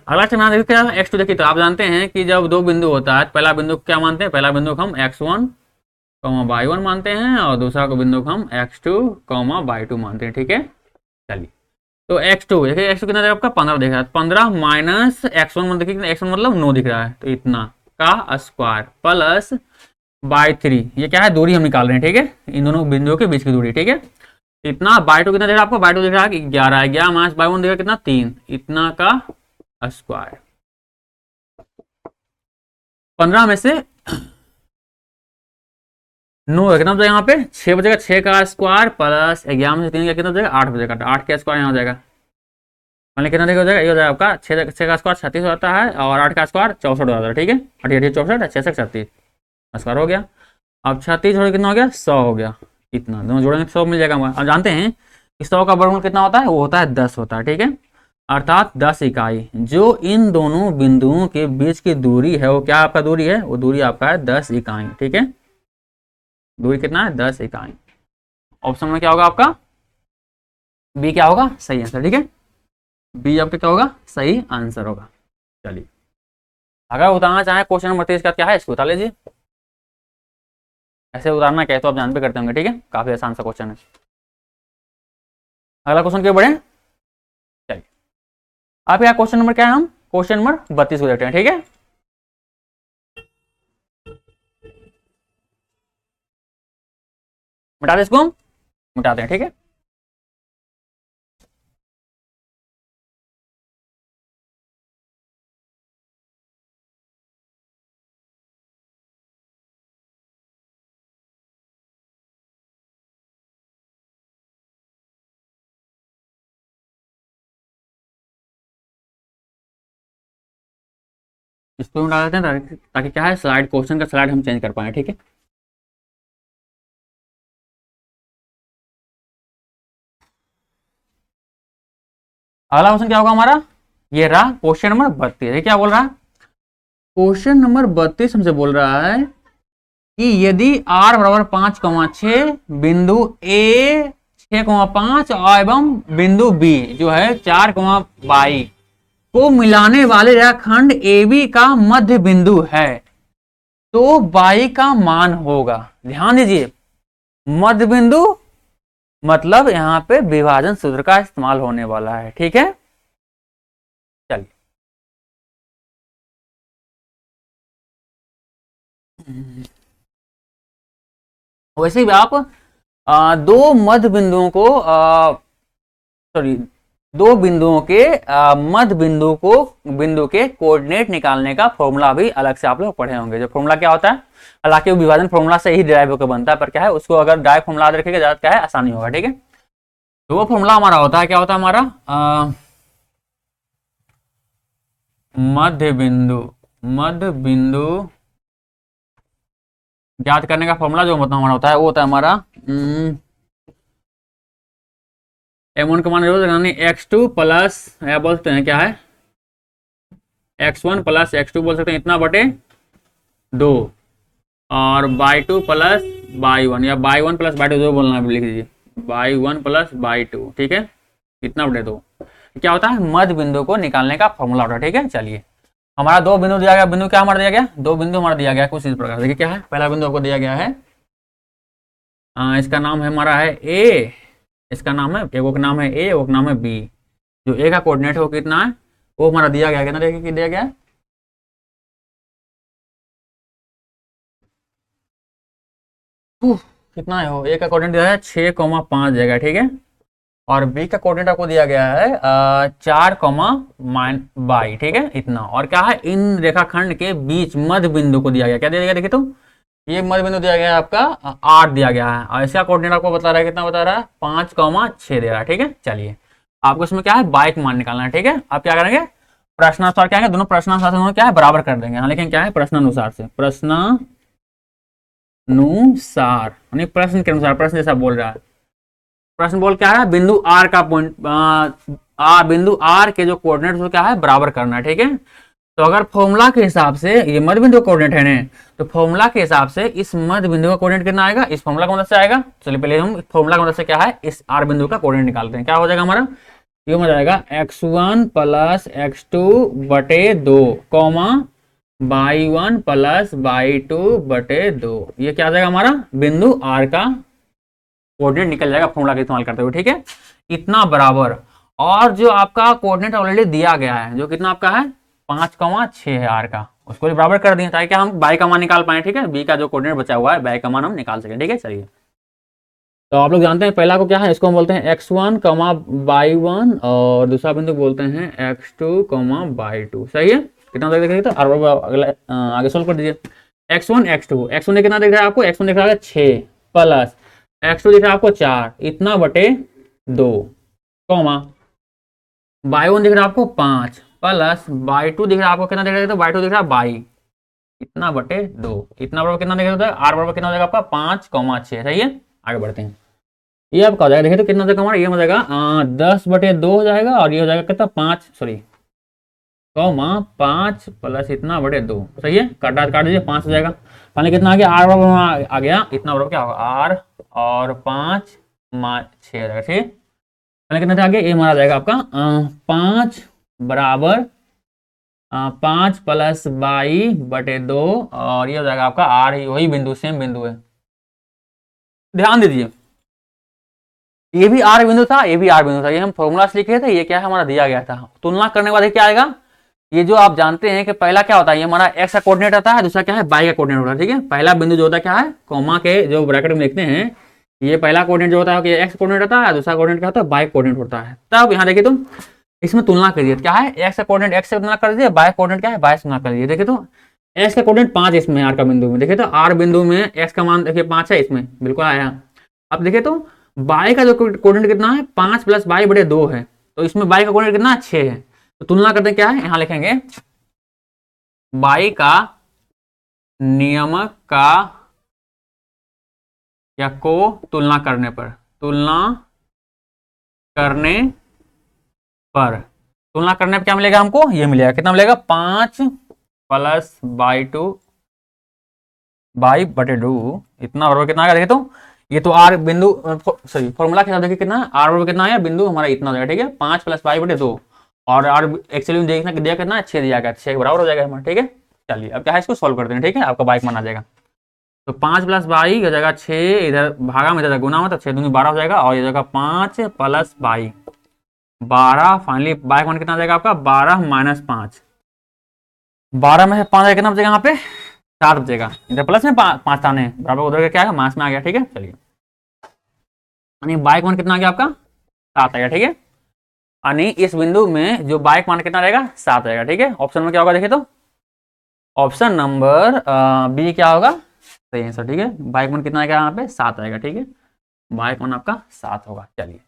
अगला चरण देखिए क्या x2। देखिए तो आप जानते हैं कि जब दो बिंदु होता है, पहला बिंदु क्या मानते हैं, पहला बिंदु हम x1 y1 मानते हैं और दूसरा को बिंदु हम x2 y2 मानते हैं। ठीक है, चलिए तो x2 देखिए, x2 कितना आपका 15 दिख रहा है, 15 माइनस x1 मतलब देखिए x1 मतलब 9 दिख रहा है, तो इतना का स्क्वायर प्लस y3, ये क्या है दूरी हम निकाल रहे हैं। ठीक है, इन दोनों बिंदुओं के बीच की दूरी। ठीक है, इतना y2 कितना दिख रहा है आपको, y2 दिख रहा है 11, 11 माइनस y1 दिख रहा है कितना 3, इतना का स्क्वायर। 15 में से 9 कितना बचेगा यहाँ पे 6 बचेगा, 6 का स्क्वायर प्लस 11 में से 3 का कितना बचेगा 8 बचेगा, 8 का स्क्वायर यहाँ हो जाएगा, मतलब कितना हो जाएगा, ये हो जाएगा आपका 6 का स्क्वायर 36 होता है और 8 का स्क्वायर 64 होता है। ठीक है, 8 64 6 36 स्क्वायर हो गया। अब 36 जोड़े कितना हो गया 100 हो गया, इतना दोनों जोड़ेंगे 100 मिल जाएगा। अब जानते हैं कि 100 का वर्गमूल कितना होता है, वो होता है 10 होता है। ठीक है, अर्थात 10 इकाई। जो इन दोनों बिंदुओं के बीच की दूरी है वो क्या आपका दूरी है, वो दूरी आपका है 10 इकाई। ठीक है, दूरी कितना है 10 इकाई। ऑप्शन में क्या होगा आपका बी क्या होगा सही आंसर। ठीक है, बी आपका क्या होगा सही आंसर होगा। चलिए अगर उतारना चाहे क्वेश्चन नंबर 30 का क्या है, इसको उतार लीजिए। ऐसे उतारना क्या है तो आप जान पे करते होंगे। ठीक है, काफी आसान सा क्वेश्चन है। अगला क्वेश्चन क्यों बढ़े, चलिए आप यहाँ क्वेश्चन नंबर क्या है, हम क्वेश्चन नंबर 32 को देखते हैं। ठीक है, मिटा दे इसको, मिटाते हैं। ठीक है, इसको मिटा देते हैं ताकि क्या है स्लाइड, क्वेश्चन का स्लाइड हम चेंज कर पाए। ठीक है, अगला क्वेश्चन क्या होगा हमारा, ये रहा क्वेश्चन नंबर 32। ये क्या बोल रहा है, क्वेश्चन नंबर 32 हमसे बोल रहा है कि यदि r बराबर 5,6 बिंदु ए 6,5 एवं बिंदु बी जो है 4,22 को मिलाने वाले रेखाखंड AB का मध्य बिंदु है तो y का मान होगा। ध्यान दीजिए, मध्य बिंदु मतलब यहां पे विभाजन सूत्र का इस्तेमाल होने वाला है। ठीक है, चलिए वैसे भी आप दो मध्य बिंदुओं को सॉरी, दो बिंदुओं के मध्य बिंदु के कोऑर्डिनेट निकालने का फॉर्मूला भी अलग से आप लोग पढ़े होंगे। जो फॉर्मूला क्या होता है, हालांकि वो विभाजन फॉर्मूला से ही डिराइव होकर बनता है, पर क्या है उसको अगर डायरेक्ट फॉर्मूला याद रखेगा ज्यादा क्या है आसानी होगा। ठीक है, तो वो फॉर्मूला हमारा होता है, क्या होता है हमारा, मध्य बिंदु ज्ञात करने का फॉर्मूला जो मतलब हमारा होता है वो होता है हमारा m1 का मान x2 प्लस बोलते हैं क्या है x1 प्लस x2 बोल सकते हैं इतना बटे 2, और y2 प्लस y1 या y1 प्लस y2 जो बोलना है लिख दीजिए, y1 प्लस y2। ठीक है, इतना बटे 2 क्या होता है, मध्य बिंदु को निकालने का फॉर्मूला होता है। ठीक है, चलिए हमारा दो बिंदु दिया गया, बिंदु क्या हमारा दिया गया, दो बिंदु हमारा दिया गया कुछ इस प्रकार। देखिए क्या है, पहला बिंदु आपको दिया गया है, इसका नाम है हमारा है ए, इसका नाम है, एक का नाम है ए, एक नाम है बी। जो ए का कोऑर्डिनेट है वो कितना है, वो हमारा दिया गया, कितना देखिए दिया गया है, कितना है वो, ए का कोऑर्डिनेट दिया है 6,5 जगह। ठीक है, और बी का कोऑर्डिनेट आपको दिया गया है 4,-22। ठीक है, इतना, और क्या है इन रेखाखंड के बीच मध्य बिंदु को दिया गया, क्या दिया गया देखिए, तो ये मध्य बिंदु दिया गया है आपका 8 दिया गया है, और इसका कोऑर्डिनेट आपको बता रहा है कितना बता रहा है 5,6 दे रहा है। ठीक है, चलिए आपको इसमें क्या है बाइक मान निकालना है। ठीक है, आप क्या करेंगे, प्रश्नानुसार क्या है, दोनों प्रश्नानुसार से क्या है बराबर कर देंगे। हाँ, लेकिन क्या है प्रश्नानुसार से, प्रश्नानुसार यानी प्रश्न के अनुसार, प्रश्न जैसा बोल रहा है। प्रश्न बोल क्या है, बिंदु आर का पॉइंट, बिंदु आर के जो कोऑर्डिनेट क्या है बराबर करना है। ठीक है, तो अगर फॉर्मूला के हिसाब से ये मध्य बिंदु कोऑर्डिनेट है ना, तो फॉर्मूला के हिसाब से इस मध्य बिंदु का कोऑर्डिनेट कितना आएगा, इस फॉर्मूला की मदद से आएगा। चलिए पहले हम फॉर्मूला की मदद से क्या है इस आर बिंदु का कोऑर्डिनेट निकालते हैं। क्या हो जाएगा हमारा, ये हो जाएगा x1 प्लस x2 बटे 2 कॉमा y1 प्लस y2 बटे 2। ये क्या आ जाएगा हमारा बिंदु आर का कोऑर्डिनेट निकल जाएगा फॉर्मूला का इस्तेमाल करते हुए। ठीक है, इतना बराबर, और जो आपका कोऑर्डिनेट ऑलरेडी दिया गया है जो कितना आपका है 5,6 है आर का, उसको भी बराबर कर दिए ताकि हम बाई का मान निकाल पाए। ठीक है, बी का जो कोऑर्डिनेट बचा हुआ है बाई का मान हम निकाल सके। ठीक है, चलिए तो आप लोग जानते हैं पहला को क्या है, इसको हम बोलते हैं x1 y1, और दूसरा बिंदु बोलते हैं x2 y2। सही है, कितना देखिए तो अगला आगे सोल्व कर दीजिए। x1 x2 कितना दिख रहा है आपको, x1 दिख रहा है 6 प्लस x2 दिख रहा है आपको 4 इतना बटे 2 कॉमा y1 दिख रहा है आपको 5 प्लस y2 दिख रहा है आपको कितना दिख रहा है, तो y2 दिख रहा है 22 इतना बटे 2, इतना बराबर कितना दिख रहा है, r बराबर कितना हो जाएगा आपका 5,6। सही है, आगे बढ़ते हैं। ये आपका हो जाएगा, देखिए तो कितना हो जाएगा हमारा, ये हो जाएगा 10 बटे 2 हो जाएगा, और ये हो जाएगा कितना 5 प्लस इतना बटे 2। सही है, काट दीजिए 5 हो जाएगा, पानी कितना आ गया r बराबर आ गया इतना बराबर क्या होगा r और 5 6 हो जाएगा। ठीक, कितना आ गया, ये हमारा जाएगा आपका 5 बराबर 5 प्लस 22 बटे 2, और ये हो जाएगा आपका r, वही बिंदु सेम बिंदु है। ध्यान दीजिए ये भी आर बिंदु था, ये भी आर बिंदु था, ये हम फॉर्मूला से लिखे थे, ये क्या है हमारा दिया गया था। तुलना करने के बाद क्या आएगा, ये जो आप जानते हैं कि पहला क्या होता है, ये हमारा एक्स का कोऑर्डिनेट आता है, दूसरा क्या है वाई का कोऑर्डिनेट होता है। ठीक है, पहला बिंदु जो होता है क्या है कॉमा के जो ब्रैकेट में लिखते हैं, ये पहला कोऑर्डिनेट जो होता है एक्स कोऑर्डिनेट होता है, दूसरा कोऑर्डिनेट क्या होता है वाई कोऑर्डिनेट होता है। तब यहाँ देखिए तुम इसमें तुलना करिए, क्या है एक्स का कोऑर्डिनेट एक्स से तुलना कर दीजिए, वाई कोऑर्डिनेट क्या है वाई से तुलना कर दीजिए। देखिए तो एक्स का कोऑर्डिनेट 5 इसमें आर का बिंदु में, देखिए तो आर बिंदु में एक्स का मान देखिए 5 है, इसमें बिल्कुल आया। अब देखिए तो बाई का जो कोऑर्डिनेट कितना है 5 प्लस बाई बटे 2 है, तो इसमें बाई का कोऑर्डिनेट कितना 6 है। तो तुलना करते हैं क्या है, यहाँ लिखेंगे बाई का नियमक का या को तुलना करने पर, तुलना करने पर क्या मिलेगा हमको, ये मिलेगा कितना मिलेगा 5 प्लस बाई बटे 2 इतना बराबर कितना आएगा। देखिए तो ये तो आर बिंदु सॉरी फॉर्मूला के साथ देखिए कितना आर बराबर कितना आया, बिंदु हमारा इतना हो जाएगा। ठीक है, 5 प्लस बाई बटे 2, और आर एक्चुअली देखना दिया कितना है 6 दिया गया, 6 बराबर हो जाएगा हमारा। ठीक है, चलिए अब क्या है इसको सॉल्व करते हैं। ठीक है, आपका बाइक मान आ जाएगा, तो 5 प्लस बाई हो जाएगा 6, इधर भागा में इधर गुना में, तो 6 दूनी 12 हो जाएगा, और ये जाएगा 5 प्लस बाई 12, फाइनली बाइक मान कितना जाएगा आपका 12 माइनस 5, 12 में से 5 कितना बचेगा यहाँ पे 7 बचेगा, इधर प्लस में 5 थाने बराबर उधर क्या है मास में आ गया। ठीक है, चलिए बाइक वन कितना आ गया आपका 7 आ गया। ठीक है, यानी इस बिंदु में जो बाइक मान कितना रहेगा 7 रहेगा। ठीक है, ऑप्शन में क्या होगा देखिए तो ऑप्शन नंबर बी क्या होगा सही आंसर। ठीक है, बाइक मान कितना आएगा यहाँ पे 7 आएगा। ठीक है, बाइक मान आपका 7 होगा। चलिए,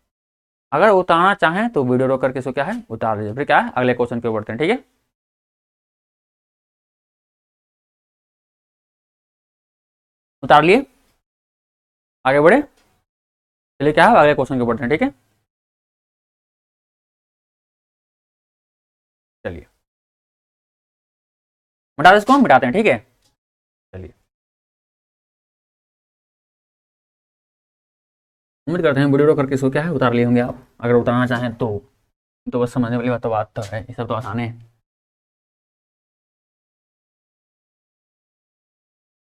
अगर उतारना चाहें तो वीडियो रोक करके इसको क्या है उतार दीजिए। फिर क्या है अगले क्वेश्चन पे बढ़ते हैं। ठीक है, उतार लिए, आगे बढ़े। चलिए क्या है अगले क्वेश्चन पे बढ़ते हैं। ठीक है, चलिए बता दो इसको हम बिठाते हैं। ठीक है, चलिए उम्मीद करते हैं वीडियो करके इसको क्या है उतार लिए होंगे आप, अगर उतारना चाहें तो बस समझने वाली बात तो है, ये सब तो आसान है।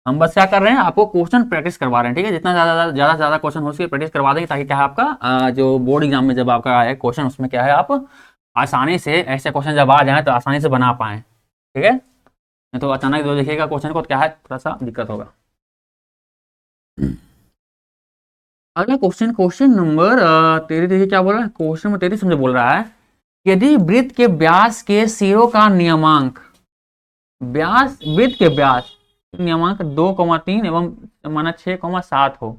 हम बस क्या कर रहे हैं आपको क्वेश्चन प्रैक्टिस करवा रहे हैं। ठीक है, जितना ज़्यादा से ज़्यादा क्वेश्चन हो सके प्रैक्टिस करवा देंगे, ताकि क्या है आपका जो बोर्ड एग्जाम में जब आपका आए क्वेश्चन उसमें क्या है आप आसानी से ऐसे क्वेश्चन जब आ जाए तो आसानी से बना पाएँ। ठीक है, नहीं तो अचानक जो देखिएगा क्वेश्चन को तो क्या है थोड़ा सा दिक्कत होगा। अगला क्वेश्चन, क्वेश्चन नंबर 13 देखिए क्या बोल रहा है। क्वेश्चन नंबर 13 मुझे बोल रहा है यदि वृत्त के व्यास के सिरों का नियमांक, व्यास वृत्त के व्यास नियमांक 2,3 एवं माना 6,7 हो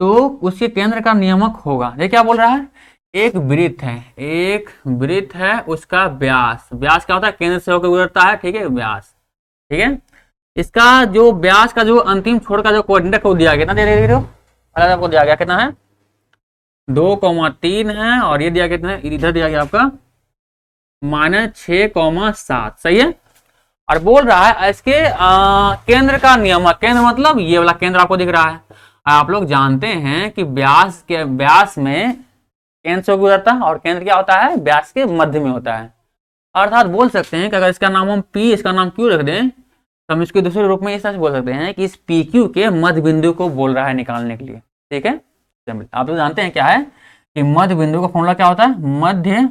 तो उसके केंद्र का नियमक होगा। ये क्या बोल रहा है, एक वृत्त है, एक वृत्त है, उसका व्यास, व्यास क्या होता है केंद्र से होकर गुजरता है। ठीक है, व्यास। ठीक है, इसका जो व्यास का जो अंतिम छोर का जो कोऑर्डिनेट को दिया गया कितना दे रहे हो, आपको दिया गया कितना है 2,3 है, और ये दिया गया कितना है इधर दिया गया आपका -6,7। सही है, और बोल रहा है इसके केंद्र का नियमक, केंद्र मतलब ये वाला केंद्र आपको दिख रहा है। आप लोग जानते हैं कि व्यास के व्यास में केंद्र से गुजरता है, और केंद्र क्या होता है व्यास के मध्य में होता है। अर्थात बोल सकते हैं कि अगर इसका नाम हम P इसका नाम Q रख दें तो हम इसके दूसरे रूप में इस तरह से बोल सकते हैं कि इस PQ के मध्य बिंदु को बोल रहा है निकालने के लिए। ठीक है, आप लोग जानते हैं क्या है कि मध्य बिंदु का फॉर्मूला क्या होता है, मध्य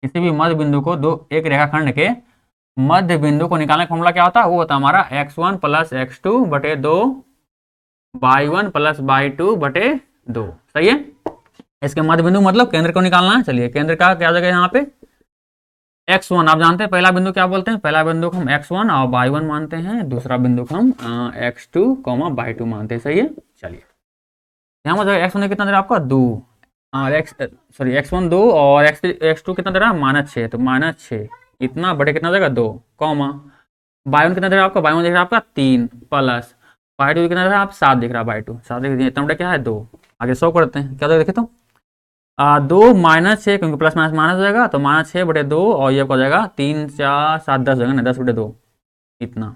किसी भी मध्य बिंदु को एक रेखाखंड के मध्य बिंदु को निकालने का फॉर्मूला क्या होता है, वो होता है हमारा x1 + x2 बटे 2 y1 + y2 बटे 2। सही है, इसके मध्य बिंदु मतलब केंद्र को निकालना है। चलिए केंद्र का क्या जगह यहाँ पे x1, आप जानते हैं पहला बिंदु क्या बोलते हैं, पहला बिंदु को हम x1 और y1 मानते हैं, दूसरा बिंदु को हम x2, y2 मानते हैं। सही है, चलिए यहाँ पर x1 कितना दे रहा है आपका 2 और x1 2 और x2 कितना दे रहा है -6, तो -6 इतना बटे कितना देगा 2 कॉमा y1 कितना दे रहा है आपका, y1 दिख रहा है आपका 3 प्लस y2 कितना दे रहा है आप 7 दिख रहा है, y2 7 दिख रहा है, इतना बटे क्या है 2। आगे 100 करते हैं, क्या देखे तो 2 -6 क्योंकि प्लस माइनस माइनस हो जाएगा, तो -6 बटे 2 और ये आपका हो जाएगा 3 4 7 10 हो जाएगा ना, 10 बटे 2 इतना।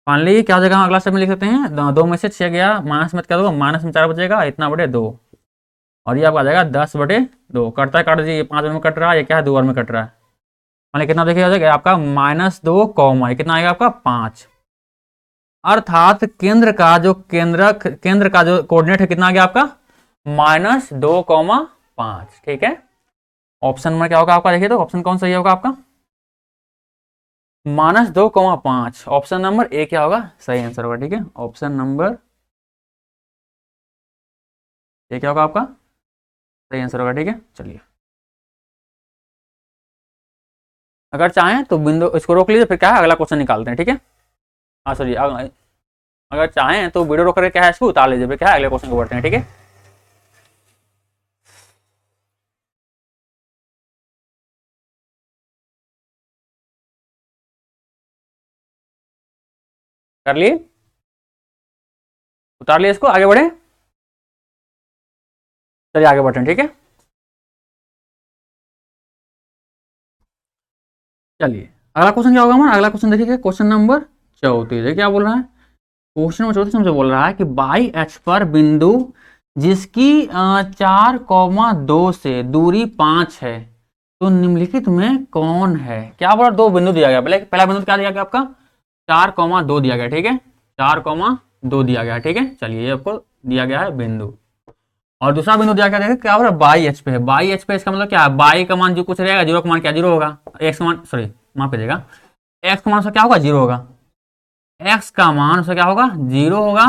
फाइनली क्या हो जाएगा, हम अगला स्टेप में लिख सकते हैं 2 में से 6 गया, माइनस में क्या होगा माइनस में 4 बचेगा, इतना बटे 2, और ये आपका आ जाएगा 10 बटे 2। कटता है काट दीजिए, 5 बार में कट रहा है, ये क्या है 2 बार में कट रहा है, मान कितना देखिए हो जाएगा आपका -2 कॉमा कितना आएगा आपका 5। अर्थात केंद्र का जो कोऑर्डिनेट है कितना आ गया आपका -2,5। ठीक है, ऑप्शन में क्या होगा आपका देखिए तो ऑप्शन कौन सही होगा आपका -2,5, ऑप्शन नंबर ए क्या होगा सही आंसर होगा। ठीक है, ऑप्शन नंबर ए क्या होगा आपका सही आंसर होगा। ठीक है, चलिए अगर चाहें तो बिंदु इसको रोक लीजिए, फिर क्या है अगला क्वेश्चन निकालते हैं। ठीक है, हाँ सॉरी, अगर चाहें तो वीडियो रोक करके क्या है इसको उतार लीजिए, फिर क्या है अगले क्वेश्चन को बढ़ते हैं। ठीक है, कर लिए, उतार लिए इसको, आगे बढ़े। चलिए आगे बढ़ते हैं। ठीक है, चलिए अगला क्वेश्चन क्या होगा हमारा, अगला क्वेश्चन देखिए क्वेश्चन नंबर 34 क्या बोल रहा है। क्वेश्चन नंबर 34 हमसे बोल रहा है कि बाई एच पर बिंदु जिसकी 4,2 से दूरी 5 है तो निम्नलिखित में कौन है। क्या बोला, दो बिंदु दिया गया, पहला बिंदु क्या दिया गया आपका 4,2 दिया गया। ठीक है, 4,2 दिया गया। ठीक है, चलिए ये आपको दिया गया है बिंदु, और दूसरा बिंदु दिया गया क्या बोला बाई एच पे है। बाई एच पे इसका मतलब क्या है, बाई का मान जो कुछ रहेगा, जीरो का मान क्या जीरो होगा, एक्स का मान सॉरी माफ कीजिएगा, एक्स का मान उसका क्या होगा जीरो होगा, एक्स का मान उसका क्या होगा जीरो होगा,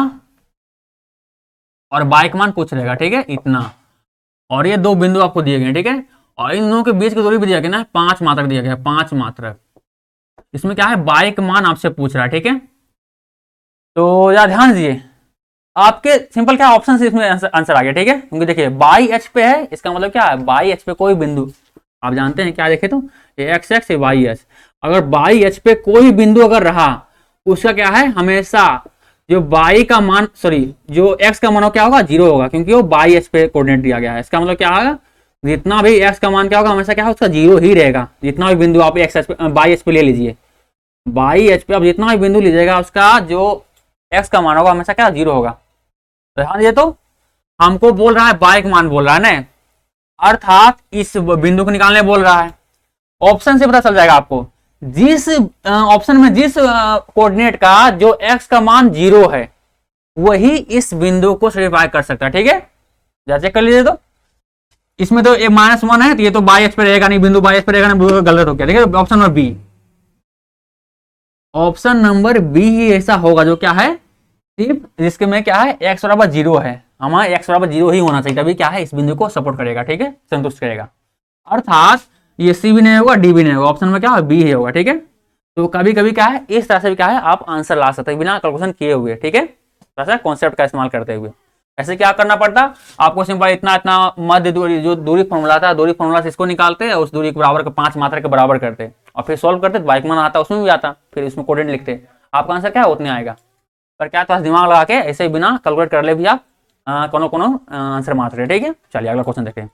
और बाई का मान कुछ रहेगा। ठीक है, इतना, और ये दो बिंदु आपको दिए गए। ठीक है, और इन दोनों के बीच की दूरी भी दिया गया ना 5 मात्रक दिया गया है, 5 मात्रक। इसमें क्या है, बाई का मान आपसे पूछ रहा है, ठीक है। तो यार ध्यान दीजिए, आपके सिंपल क्या ऑप्शन से इसमें आंसर आ गया, ठीक है। क्योंकि देखिए बाई एच पे है, इसका मतलब क्या है, बाई एच पे कोई बिंदु, आप जानते हैं क्या, देखे तो ये एक्स एक्स, ये वाई एच, अगर बाई एच पे कोई बिंदु अगर रहा, उसका क्या है, हमेशा जो बाई का मान, सॉरी जो एक्स का मान क्या होगा, 0 होगा, क्योंकि वो बाई एच पे कोऑर्डिनेट दिया गया है। इसका मतलब क्या होगा, जितना भी एक्स का मान क्या होगा, हमेशा क्या है, उसका 0 ही रहेगा। जितना भी बिंदु आप एक्स एच पे, बाई एच पे ले लीजिए, बाई एच पे आप जितना भी बिंदु लीजिएगा, उसका जो एक्स का मान होगा हमेशा क्या 0 होगा। तो ध्यान दीजिए, तो हमको बोल रहा है बाई का मान बोल रहा है ना, अर्थात इस बिंदु को निकालने बोल रहा है। ऑप्शन से पता चल जाएगा आपको, जिस ऑप्शन में जिस कोऑर्डिनेट का जो एक्स का मान 0 है, वही इस बिंदु को सेटिस्फाई कर सकता है, ठीक है। जरा चेक कर लीजिए, तो इसमें तो ये -1 है, तो ये तो बाई एच पे रहेगा नहीं, बिंदु बाई एच पे रहेगा नहीं, गलत हो गया, ठीक है। Option number B, option number B ही ऐसा होगा जो क्या है, सिर्फ जिसके में क्या है, एक्स बराबर 0 है, हमारा एक्स बराबर 0 ही होना चाहिए, तभी क्या है, इस बिंदु को सपोर्ट करेगा, ठीक है, संतुष्ट करेगा। अर्थात ये सी भी नहीं होगा, डी भी नहीं होगा, ऑप्शन में क्या होगा, बी ही होगा, ठीक है। तो कभी कभी क्या है, इस तरह से भी क्या है, आप आंसर ला सकते हैं बिना कैलकुलेशन किए हुए, ठीक है, थोड़ा सा कॉन्सेप्ट का इस्तेमाल करते हुए। ऐसे क्या करना पड़ता, आपको सिंपल इतना इतना मध्य दूरी, जो दूरी फॉर्मूला था, दूरी फॉर्मूला से इसको निकालते हैं, उस दूरी के बराबर का 5 मात्रा के बराबर करते, और फिर सॉल्व करते, बाइक मान आता, उसमें भी आता, फिर इसमें कोऑर्डिनेट लिखते, आपका आंसर क्या उतने आएगा। पर क्या थोड़ा दिमाग लगा के ऐसे बिना कैलकुलेट कर ले भी आप कोनो कोनो आंसर मार सकते, ठीक है। चलिए अगला क्वेश्चन देखते हैं।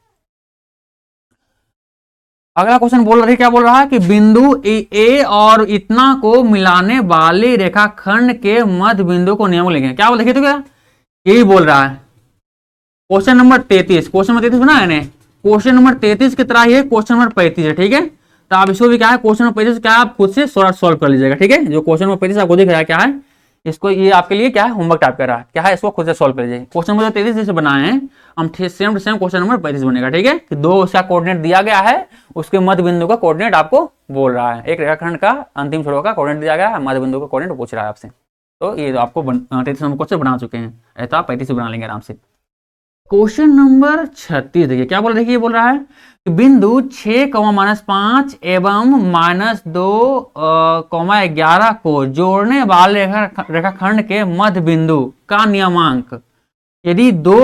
अगला क्वेश्चन बोल रही, क्या बोल रहा है कि बिंदु ए और इतना को मिलाने वाले रेखाखंड के मध्य बिंदु को नियम लिखें। क्या बोल, देखिए तो क्या यही बोल रहा है। क्वेश्चन नंबर 33, क्वेश्चन नंबर 33 बना है ना, क्वेश्चन नंबर 33 की तरह ये क्वेश्चन नंबर 35 है, ठीक है। तो आप इसको भी क्या है, क्वेश्चन नंबर 35 क्या आप खुद से सॉल्व कर लीजिएगा, ठीक है। जो क्वेश्चन नंबर 35 आपको दिख रहा है क्या है, इसको ये आपके लिए क्या है, होमवर्क टाइप कर रहा है, क्या है, इसको खुद से सॉल्व कर लीजिए। क्वेश्चन नंबर 33 जैसे बनाए हैं हम, same to same question number 35 बनेगा, ठीक है। कि दो उसका कोऑर्डिनेट दिया गया है, उसके मध्य बिंदु का कोऑर्डिनेट आपको बोल रहा है, एक रेखाखंड का अंतिम छोर का कोऑर्डिनेट दिया गया है, मध्य बिंदु का कोऑर्डिनेट पूछ रहा है आपसे। तो ये आपको 33 नंबर क्वेश्चन बना चुके हैं, ऐसा आप 35 बना लेंगे आराम से। क्वेश्चन नंबर 36 देखिए क्या बोल रहा है, देखिए बोल रहा है कि बिंदु 6, -5 एवं -2, 11 को जोड़ने वाले रेखाखंड के मध्य बिंदु का नियमांक यदि 2,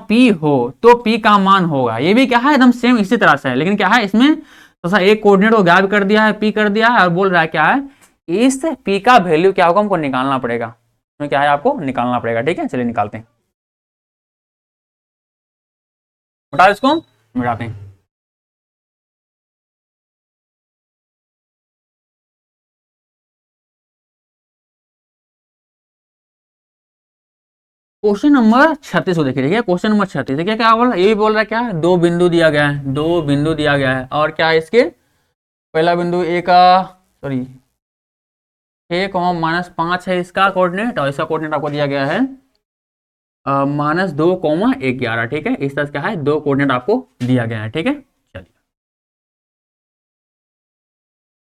P हो तो P का मान होगा। ये भी क्या है, एकदम सेम इसी तरह से है, लेकिन क्या है, इसमें तो एक कोऑर्डिनेट को गायब कर दिया है, P कर दिया है, और बोल रहा है क्या है, इस P का वैल्यू क्या होगा, हमको निकालना पड़ेगा। इसमें क्या है, आपको निकालना पड़ेगा, ठीक है। चलिए निकालते हैं, उठा इसको मिटाते हैं। क्वेश्चन नंबर 36 को देखिए, देखिए क्वेश्चन नंबर 36 देखिए क्या बोल रहा है, ये भी बोल रहा है क्या, दो बिंदु दिया गया है, दो बिंदु दिया गया है, और क्या है इसके, पहला बिंदु ए का, सॉरी 6, -5 है इसका कोऑर्डिनेट, और इसका कोऑर्डिनेट आपको दिया गया है -2, 11, ठीक है। इस तरह से क्या है, दो कोऑर्डिनेट आपको दिया गया है, ठीक है। चलिए,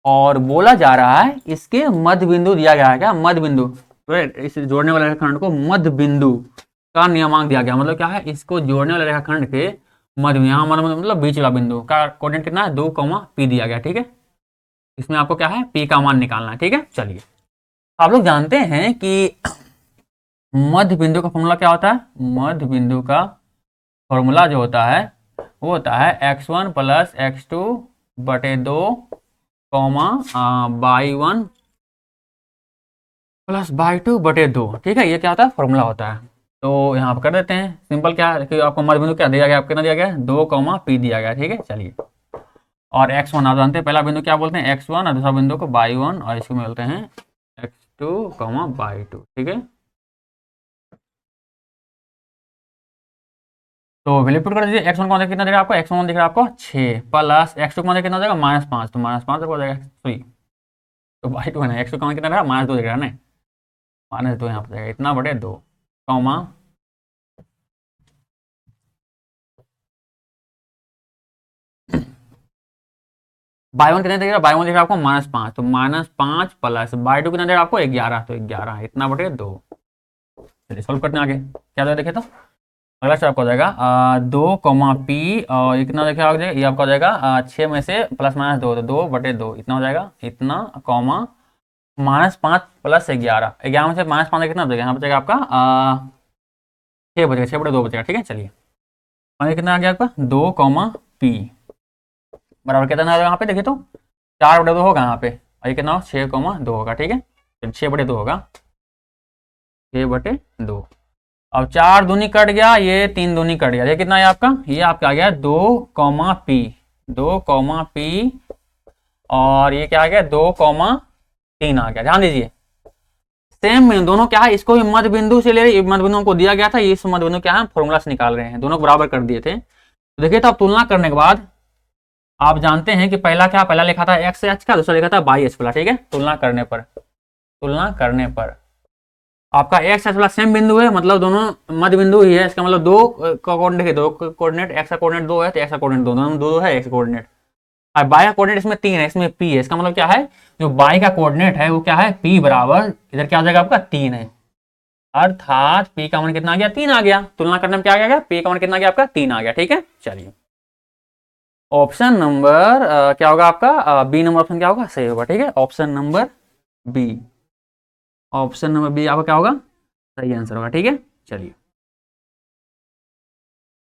और बोला जा रहा है इसके मध्य बिंदु दिया गया है, क्या मध्य बिंदु, इस जोड़ने वाले रेखाखंड को मध्य बिंदु का नियमांक दिया गया, मतलब क्या है, इसको जोड़ने वाले रेखाखंड के मध्य, यहाँ मतलब बीच वाला बिंदु का कोऑर्डिनेट कितना है, 2, P दिया गया, ठीक है। इसमें आपको क्या है, P का मान निकालना है, ठीक है। चलिए, आप लोग जानते हैं कि मध्य बिंदु का फॉर्मूला क्या होता है, मध्य बिंदु का फॉर्मूला जो होता है वो होता है x1 + x2 बटे 2, y1 + y2 बटे 2, ठीक है। ये क्या होता है, फॉर्मूला होता है। तो यहाँ पर कर देते हैं सिंपल, क्या है कि आपको मध्य बिंदु क्या दिया गया, कितना दिया गया, 2, P दिया गया, ठीक है। चलिए, और x1 आप जानते हैं, पहला बिंदु क्या बोलते हैं, x1, और दूसरा बिंदु को y1, और इसको बोलते हैं x2, y2, ठीक है। तो वैल्यू पुट कर दीजिए, x1 कौन कितना देगा आपको, x1 दिख रहा है आपको 6, प्लस x2 कौन कितना देगा, -5, तो -5 हो जाएगा, सॉरी तो y2 है ना, x2 कौन कितना देगा, -2 दिख रहा है ना, -2 यहाँ पर जाएगा, इतना बटे 2, कॉमा y1 कितना देगा, y1 दिख रहा है आपको -5, तो -5 प्लस y2 कितना देगा आपको 11, तो 11 इतना बटे 2। चलिए सॉल्व करते हैं आगे, क्या देखे तो अगला स्टेप आपका हो जाएगा 2, पी और कितना देखिए आ जाएगा, ये आपका हो जाएगा 6 में से प्लस माइनस 2, तो 2/2 इतना हो जाएगा, इतना कॉमा -5 + 11, 11 में से -5 कितना बचेगा, यहाँ बचेगा आपका 6 बचेगा, 6/2 बचेगा। ठीक है, चलिए और ये कितना आ गया आपका 2, पी बराबर कितना आ यहाँ पे देखिए तो 4/2 होगा यहाँ पे, और ये कितना हो 6, 2 होगा। ठीक है, 6/2 होगा, 6/2। अब 4 दूनी कट गया, ये 3 दूनी कट गया, ये कितना है आपका, ये आपका आ गया 2, पी 2, पी और ये क्या आ गया 2, 3 आ गया। ध्यान दीजिए सेम में दोनों क्या है, इसको भी मध्य बिंदु से ले रहे, मध्य बिंदु को दिया गया था, ये मध्य बिंदु क्या है फॉर्मूला से निकाल रहे हैं, दोनों बराबर कर दिए थे। तो देखिए तो आप तुलना करने के बाद आप जानते हैं कि पहला क्या, पहला लिखा था एक्स एच का, दूसरा लिखा था बाई एच वाला। ठीक है, तुलना करने पर आपका एक्स एच वाला सेम बिंदु है, मतलब दोनों मध्य बिंदु ही है, इसका मतलब दो कोऑर्डिनेट, दो कोऑर्डिनेट, एक्स का कोऑर्डिनेट 2 है तो एक्स का कोऑर्डिनेट 2, दोनों दो है एक्स कोऑर्डिनेट, और बाई का कोऑर्डिनेट इसमें 3 है, इसमें पी है, इसका मतलब क्या है जो बाई का कोऑर्डिनेट है वो क्या है पी बराबर इधर क्या आ जाएगा आपका 3 है, अर्थात पी का मान कितना आ गया 3 आ गया। तुलना करने में क्या आ गया, पी का मान कितना आ गया आपका 3 आ गया। ठीक है, चलिए ऑप्शन नंबर क्या होगा आपका बी नंबर ऑप्शन क्या होगा सही होगा। ठीक है, option number B, option number B आपका क्या होगा सही आंसर होगा। ठीक है, चलिए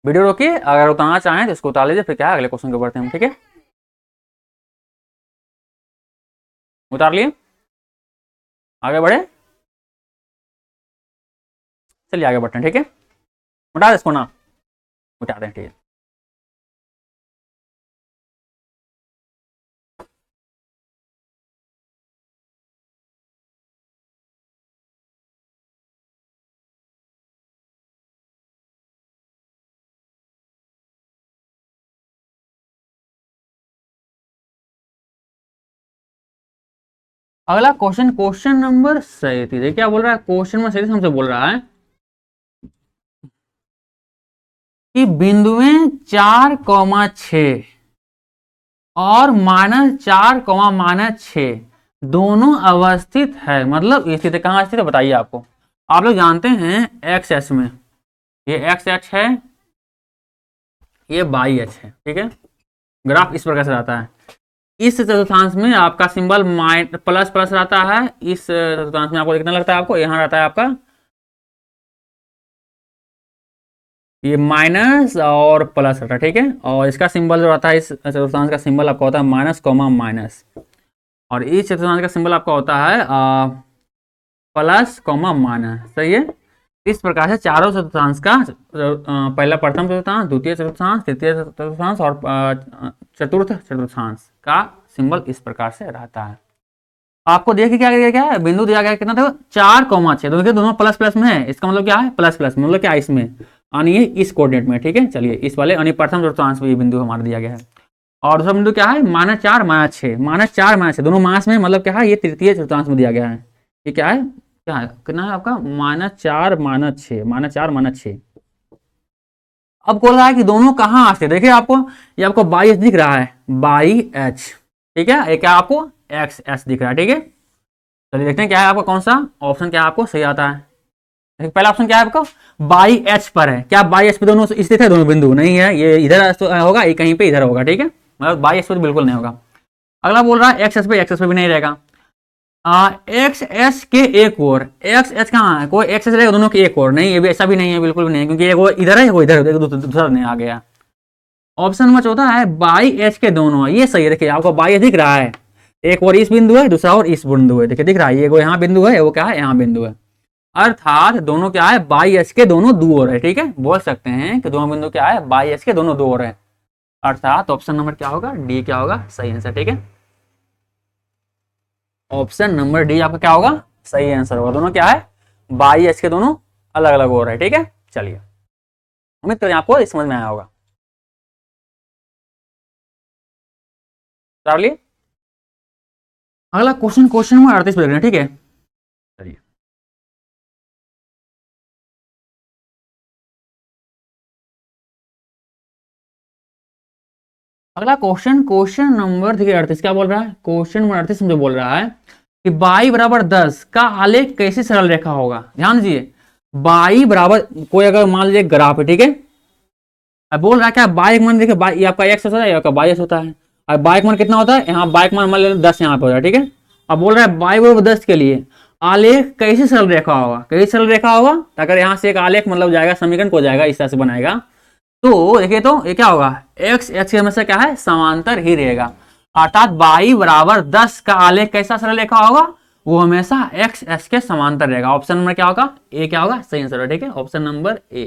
वीडियो रोकिए, अगर उतारना चाहें तो इसको उतार लीजिए, फिर क्या है अगले क्वेश्चन को बढ़ते हैं। ठीक है, उतार लिए, आगे बढ़े, चलिए आगे बढ़ते हैं। ठीक है, उठा दे इसको ना, उठा दें। ठीक है, अगला क्वेश्चन, क्वेश्चन नंबर 37 क्या बोल रहा है, क्वेश्चन नंबर 37 हमसे बोल रहा है कि बिंदुएं 4, 6 और -4, दोनों अवस्थित है, मतलब स्थित कहाँ स्थित है बताइए आपको। आप लोग जानते हैं एक्स एच में, ये एक्स एच है, ये बाई एच है। ठीक है, ग्राफ इस प्रकार से रहता है, इस चतुर्थांश में आपका सिंबल प्लस प्लस रहता है, इस चतुर्थांश में आपको कितना लगता है, आपको यहाँ रहता है आपका ये माइनस और प्लस रहता है। ठीक है, और इसका सिंबल जो रहता है इस चतुर्थांश का सिंबल आपका होता है माइनस, और इस चतुर्थांश का सिंबल आपका होता है +, सही है। इस प्रकार से चारों चतुर्थांश का पहला प्रथम चतुर्थांश, द्वितीय चतुर्थांश, तृतीय चतुर्थांश और चतुर्थ चतुर्थांश का सिंबल इस प्रकार से रहता है। आपको देखिए क्या क्या है, बिंदु दिया गया कितना था 4, 6, दोनों प्लस प्लस में है, इसका मतलब क्या है प्लस प्लस मतलब क्या है इसमें यानी ये इस कोऑर्डिनेट में। ठीक है, चलिए इस वाले यानी प्रथम चतुर्थांश में ये बिंदु हमारा दिया गया है, और दूसरा बिंदु क्या है -4, -6 दोनों मास में, मतलब क्या है ये तृतीय चतुर्थांश में दिया गया है। ये क्या है कितना है आपका -4, -6। अब बोल रहा है कि दोनों कहाँ स्थित, देखिए आपको ये आपको बाई एच दिख रहा है, बाई एच। ठीक है, ये क्या आपको एक्स एच दिख रहा है। ठीक है, चलिए देखते हैं क्या है आपका कौन सा ऑप्शन क्या आपको सही आता है। पहला ऑप्शन क्या है आपका बाई एच पर है, क्या बाई एच पे दोनों स्थित है, दोनों बिंदु नहीं है, ये इधर होगा, ये कहीं पे इधर होगा। ठीक है, मतलब बाई एच पे बिल्कुल नहीं होगा। अगला बोल रहा है एक्स एच पे भी नहीं रहेगा, एक्स एच के एक और, एक्स एच कहाँ है, कोई एक्स एच रहेगा दोनों के एक और नहीं, ये भी ऐसा भी नहीं है, बिल्कुल भी नहीं, क्योंकि एक वो इधर है, वो इधर है, दूसरा नहीं आ गया। ऑप्शन नंबर चौथा है बाई एच के दोनों, ये सही है। देखिए आपको बाई एच दिख रहा है, एक और इस बिंदु है, दूसरा और इस बिंदु है, देखिए दिख रहा है, ये यहाँ बिंदु है, वो क्या है यहाँ बिंदु है, अर्थात दोनों क्या है बाई एच के दोनों दो ओर है। ठीक है, बोल सकते हैं कि दोनों बिंदु क्या है बाई एच के दोनों दो ओर है, अर्थात ऑप्शन नंबर क्या होगा डी क्या होगा सही आंसर। ठीक है, ऑप्शन नंबर डी आपका क्या होगा सही आंसर होगा, दोनों क्या है बाई एच के दोनों अलग अलग हो रहे हैं। ठीक है, चलिए उम्मीद करें आपको समझ में आया होगा। चलिए अगला क्वेश्चन, क्वेश्चन नंबर 38 पे देख रहे हैं। ठीक है, चलिए अगला क्वेश्चन, क्वेश्चन नंबर देखिए 38 क्या बोल रहा है, क्वेश्चन नंबर 38 मुझे बोल रहा है कि y = 10 का आलेख कैसी सरल रेखा होगा। ध्यान दीजिए बाई बराबर कोई अगर मान लीजिए ग्राफ है, ठीक है, अब बोल रहा है क्या बाई मान देखिए बाई ये आपका एक्स होता है, ये आपका बाई एक्स होता है। और बाई मान कितना होता है, यहाँ बाई मान मान लो 10 यहाँ पे हो रहा है, ठीक है। अब बोल रहा है बाई बराबर 10 के लिए आलेख कैसे सरल रेखा होगा, कैसे सरल रेखा होगा, तो अगर यहाँ से एक आलेख मतलब जाएगा समीकरण को जाएगा इस तरह से बनाएगा, तो देखिए तो ये क्या होगा, एक्स एच के हमेशा क्या है समांतर ही रहेगा, अर्थात बाई बराबर 10 का आलेख कैसा सरल रेखा होगा, वो हमेशा एक्स एच के समांतर रहेगा। ऑप्शन नंबर क्या होगा, ए क्या होगा सही आंसर है, ठीक है, option number A.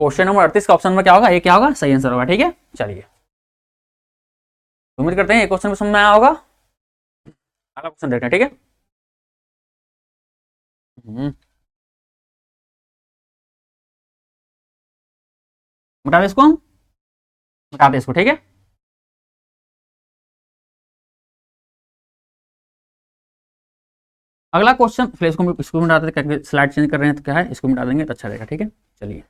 Question number 38 का ऑप्शन नंबर क्या होगा, ए क्या होगा सही आंसर होगा, ठीक है। चलिए उम्मीद करते हैं ये क्वेश्चन समझ में आया होगा। अगला क्वेश्चन देखते हैं, ठीक है। बता दें इसको, हम बता दें इसको, ठीक है। अगला क्वेश्चन फिर इसको मिटा देते हैं, स्लाइड चेंज कर रहे हैं तो क्या है इसको मिटा देंगे तो अच्छा रहेगा, ठीक है। चलिए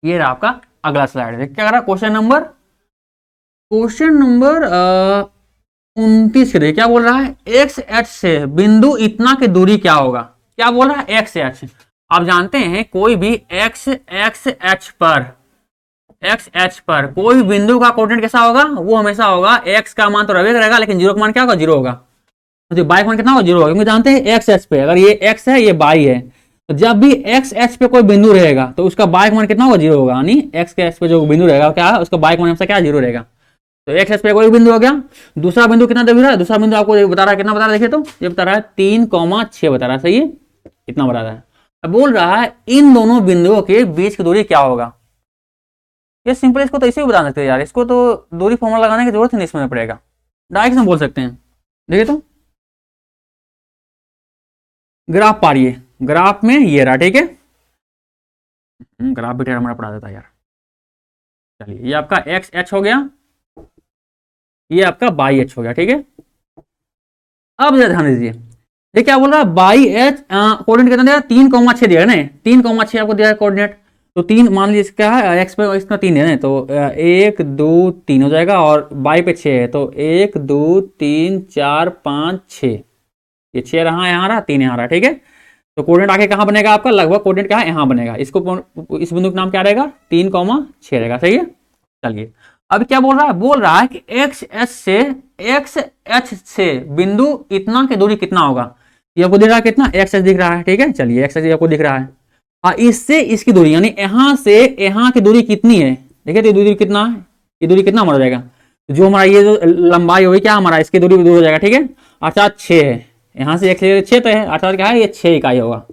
ये रहा आपका अगला स्लाइड, देखिए क्या रहा क्वेश्चन नंबर 29 के, क्या बोल रहा है, एक्स एच से बिंदु इतना की दूरी क्या होगा, क्या बोल रहा है एक्स एच। आप जानते हैं कोई भी एक्स एच पर कोई भी बिंदु का कोऑर्डिनेट कैसा होगा, वो हमेशा होगा एक्स का मान तो रहेगा लेकिन जीरो का मान क्या होगा, जीरो होगा, तो बाई का मान कितना होगा, जीरो होगा, क्योंकि जानते हैं एक्स एच पे अगर ये एक्स है ये बाई है, तो जब भी एक्स एच पे कोई बिंदु रहेगा तो उसका बाई का मान कितना होगा, जीरो होगा, यानी एक्स के एच पे जो बिंदु रहेगा क्या है उसका बाई का मान हमेशा क्या जीरो रहेगा। तो एक्स एच पे कोई बिंदु हो गया, दूसरा बिंदु कितना दे रहा है, दूसरा बिंदु आपको बता रहा है, कितना बता रहा है, देखिए तो ये बता रहा है 3,6 बता रहा है, सही है, इतना बता रहा है। अब बोल रहा है इन दोनों बिंदुओं के बीच की दूरी क्या होगा, ये सिंपल, इसको तो इसे भी बता सकते हैं यार, इसको तो दूरी फॉर्मूला लगाने की जरूरत ही नहीं इसमें पड़ेगा, डायरेक्ट हम बोल सकते हैं। देखिए तो ग्राफ पारिए, ग्राफ में ये रहा, ठीक है, ग्राफ भी टेढ़ा मेढ़ा पढ़ा देता है यार। चलिए ये आपका एक्स एच हो गया, ये आपका बाई एच हो गया, ठीक है। अब ध्यान दीजिए ये क्या बोल रहा है, बाई एच कोऑर्डिनेट कितना दिया, 3,6 दिया है ना, 3,6 आपको दिया है कोऑर्डिनेट, तो 3 मान लीजिए क्या है एक्स पे इसका 3 है ना, तो 1 2 3 हो जाएगा, और बाई पे 6 है, तो 1 2 3 4 5 6, ये 6 रहा, यहाँ रहा 3 यहाँ रहा, ठीक है। तो कोऑर्डिनेट आके कहाँ बनेगा आपका, लगभग कोऑर्डिनेट क्या है यहाँ बनेगा, इसको इस बिंदु का नाम क्या रहेगा, 3,6 रहेगा, सही है। चलिए अब क्या बोल रहा है कि एक्स एच से बिंदु इतना की दूरी कितना होगा, ये आपको दिख रहा है कितना, एक्स एच दिख रहा है, ठीक है। चलिए एक्स एच आपको दिख रहा है, इससे इसकी दूरी यानी यहाँ से यहाँ की दूरी कितनी है, देखिए तो दूरी कितना है, ये दूरी कितना हमारा जाएगा, जो हमारा ये जो लंबाई होगी क्या हमारा, इसकी दूरी दूर हो जाएगा, ठीक है, अर्थात 6 है, यहाँ से 6 तो है, अर्थात क्या है ये 6 इकाई होगा,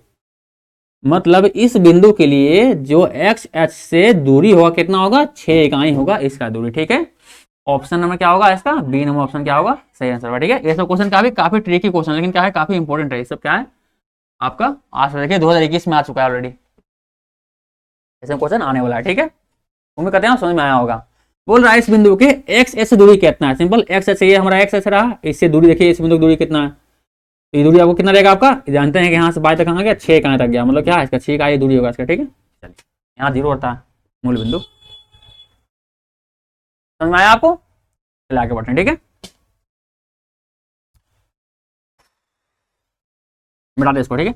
मतलब इस बिंदु के लिए जो एक्स एच से दूरी होगा कितना होगा, 6 इकाई होगा इसका दूरी, ठीक है। ऑप्शन नंबर क्या होगा इसका, बी नंबर ऑप्शन क्या होगा सही आंसर होगा, ठीक है। ये सब क्वेश्चन काफी ट्रिकी क्वेश्चन, लेकिन क्या है काफी इंपॉर्टेंट है, ये सब क्या है आपका आज देखिए 2021 में आ चुका है ऑलरेडी, ऐसे क्वेश्चन आने वाला है, ठीक है। उम्मीद करते हैं समझ में आया होगा। बोल रहा है इस बिंदु के एक्स एच से दूरी कितना है, सिंपल एक्स एच, ये हमारा एक्स एच रहा, इससे दूरी देखिए इस बिंदु की दूरी कितना है, तो ये दूरी आपको कितना रहेगा आपका, जानते हैं कि यहाँ से बाई तक कहाँ गया, 6 कहाँ तक गया, मतलब क्या है इसका 6 का ये दूरी होगा इसका, ठीक है। चलिए यहाँ 0 होता है मूल बिंदु, समझ में आया आपको, चलिए आगे बढ़ते हैं, ठीक है। मिटा दे इसको, ठीक है।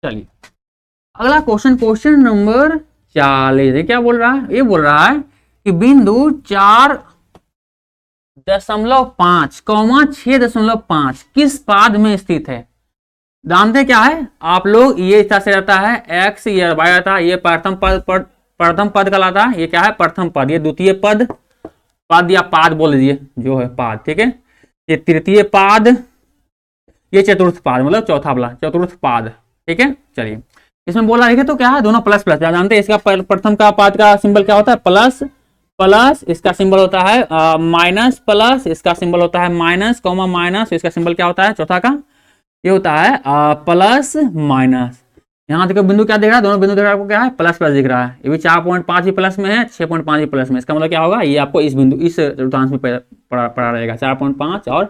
चलिए अगला क्वेश्चन नंबर 40, क्या बोल रहा है, ये बोल रहा है कि बिंदु 4.5 कौमा 6.5 किस पाद में स्थित है, जानते क्या है आप लोग, ये इस तरह से रहता है एक्स, ये वाई रहता है, ये प्रथम पद कहलाता है, ये क्या है प्रथम पद, ये द्वितीय पद या पाद बोल लीजिए जो है पाद, ठीक है, ये तृतीय पाद, ये चतुर्थ पाद मतलब चौथा वाला चतुर्थ पाद, ठीक है। चलिए इसमें बोला है तो क्या है दोनों प्लस प्लस, जानते हैं इसका प्रथम का पाद का सिंबल क्या होता है, प्लस प्लस, इसका सिंबल होता है माइनस प्लस, इसका सिंबल होता है माइनस कॉमा माइनस, इसका सिंबल क्या होता है चौथा का, ये होता है प्लस माइनस। यहाँ देखो बिंदु क्या दिख रहा है, दोनों बिंदु दिख रहा है आपको क्या है, प्लस प्लस दिख रहा है। ये भी 4.5 ही प्लस में है, 6.5 ही प्लस में। इसका मतलब क्या होगा, ये आपको इस बिंदु इस चतुर्थांश में पड़ा रहेगा 4.5 और